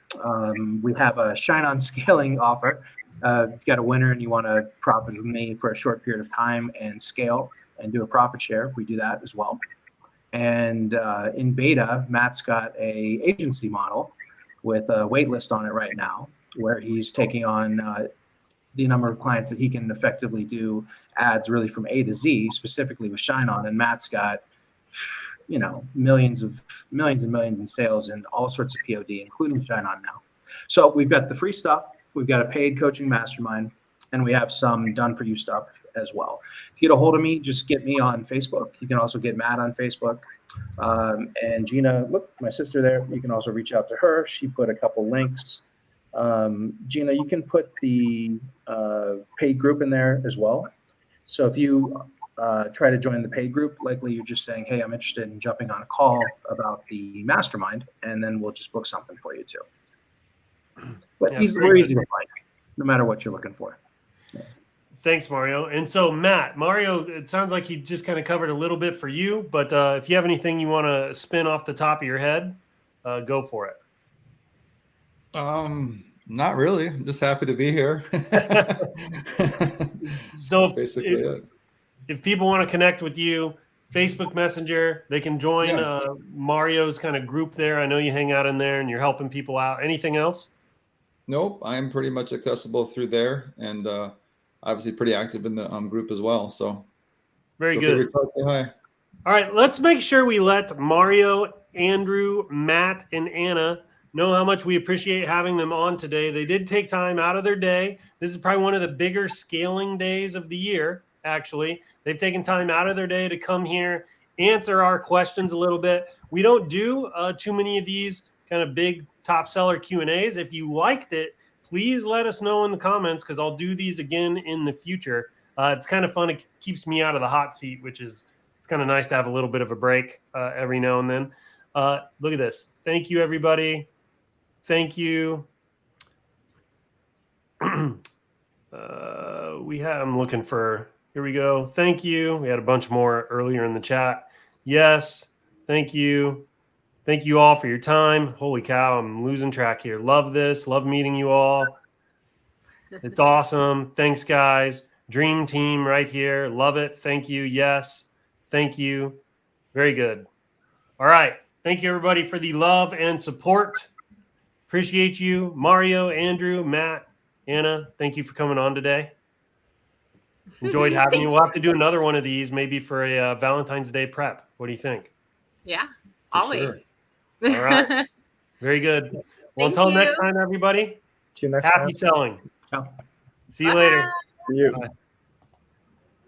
We have a ShineOn scaling offer. If you've got a winner and you want to profit with me for a short period of time and scale and do a profit share, we do that as well. And in beta, Matt's got a agency model with a wait list on it right now, where he's taking on the number of clients that he can effectively do ads really from A to Z, specifically with ShineOn. And Matt's got, millions and millions in sales and all sorts of POD, including ShineOn now. So we've got the free stuff, we've got a paid coaching mastermind, and we have some done for you stuff as well. If you get a hold of me, just get me on Facebook. You can also get Matt on Facebook. And Gina, look, my sister there, you can also reach out to her. She put a couple links. Gina, you can put the paid group in there as well. So if you try to join the paid group, likely you're just saying, hey, I'm interested in jumping on a call about the mastermind, and then we'll just book something for you too. But Yeah, we're easy to find, no matter what you're looking for. Thanks, Mario. And so, Mario, it sounds like he just kind of covered a little bit for you, but if you have anything you want to spin off the top of your head, go for it. Not really. I'm just happy to be here. So that's basically it. If people want to connect with you, Facebook Messenger, they can join Mario's kind of group there. I know you hang out in there and you're helping people out. Anything else? Nope. I'm pretty much accessible through there, and obviously pretty active in the group as well. So very good. Say hi. All right, let's make sure we let Mario, Andrew, Matt, and Anna know how much we appreciate having them on today. They did take time out of their day. This is probably one of the bigger scaling days of the year, actually. They've taken time out of their day to come here, answer our questions a little bit. We don't do too many of these kind of big top seller Q&As. If you liked it, please let us know in the comments, because I'll do these again in the future. It's kind of fun. It keeps me out of the hot seat, it's kind of nice to have a little bit of a break every now and then. Look at this. Thank you, everybody. Thank you. I'm looking for, here we go. Thank you. We had a bunch more earlier in the chat. Yes. Thank you. Thank you all for your time. Holy cow, I'm losing track here. Love this. Love meeting you all. It's awesome. Thanks, guys. Dream team right here. Love it. Thank you. Yes. Thank you. Very good. All right. Thank you, everybody, for the love and support. Appreciate you. Mario, Andrew, Matt, Anna, thank you for coming on today. Enjoyed having you. We'll have to do another one of these, maybe for a Valentine's Day prep. What do you think? Yeah, For always. Sure. All right. Very good. Well, until next time, everybody. See you next Happy time. selling. Ciao. See you later. See you. Bye.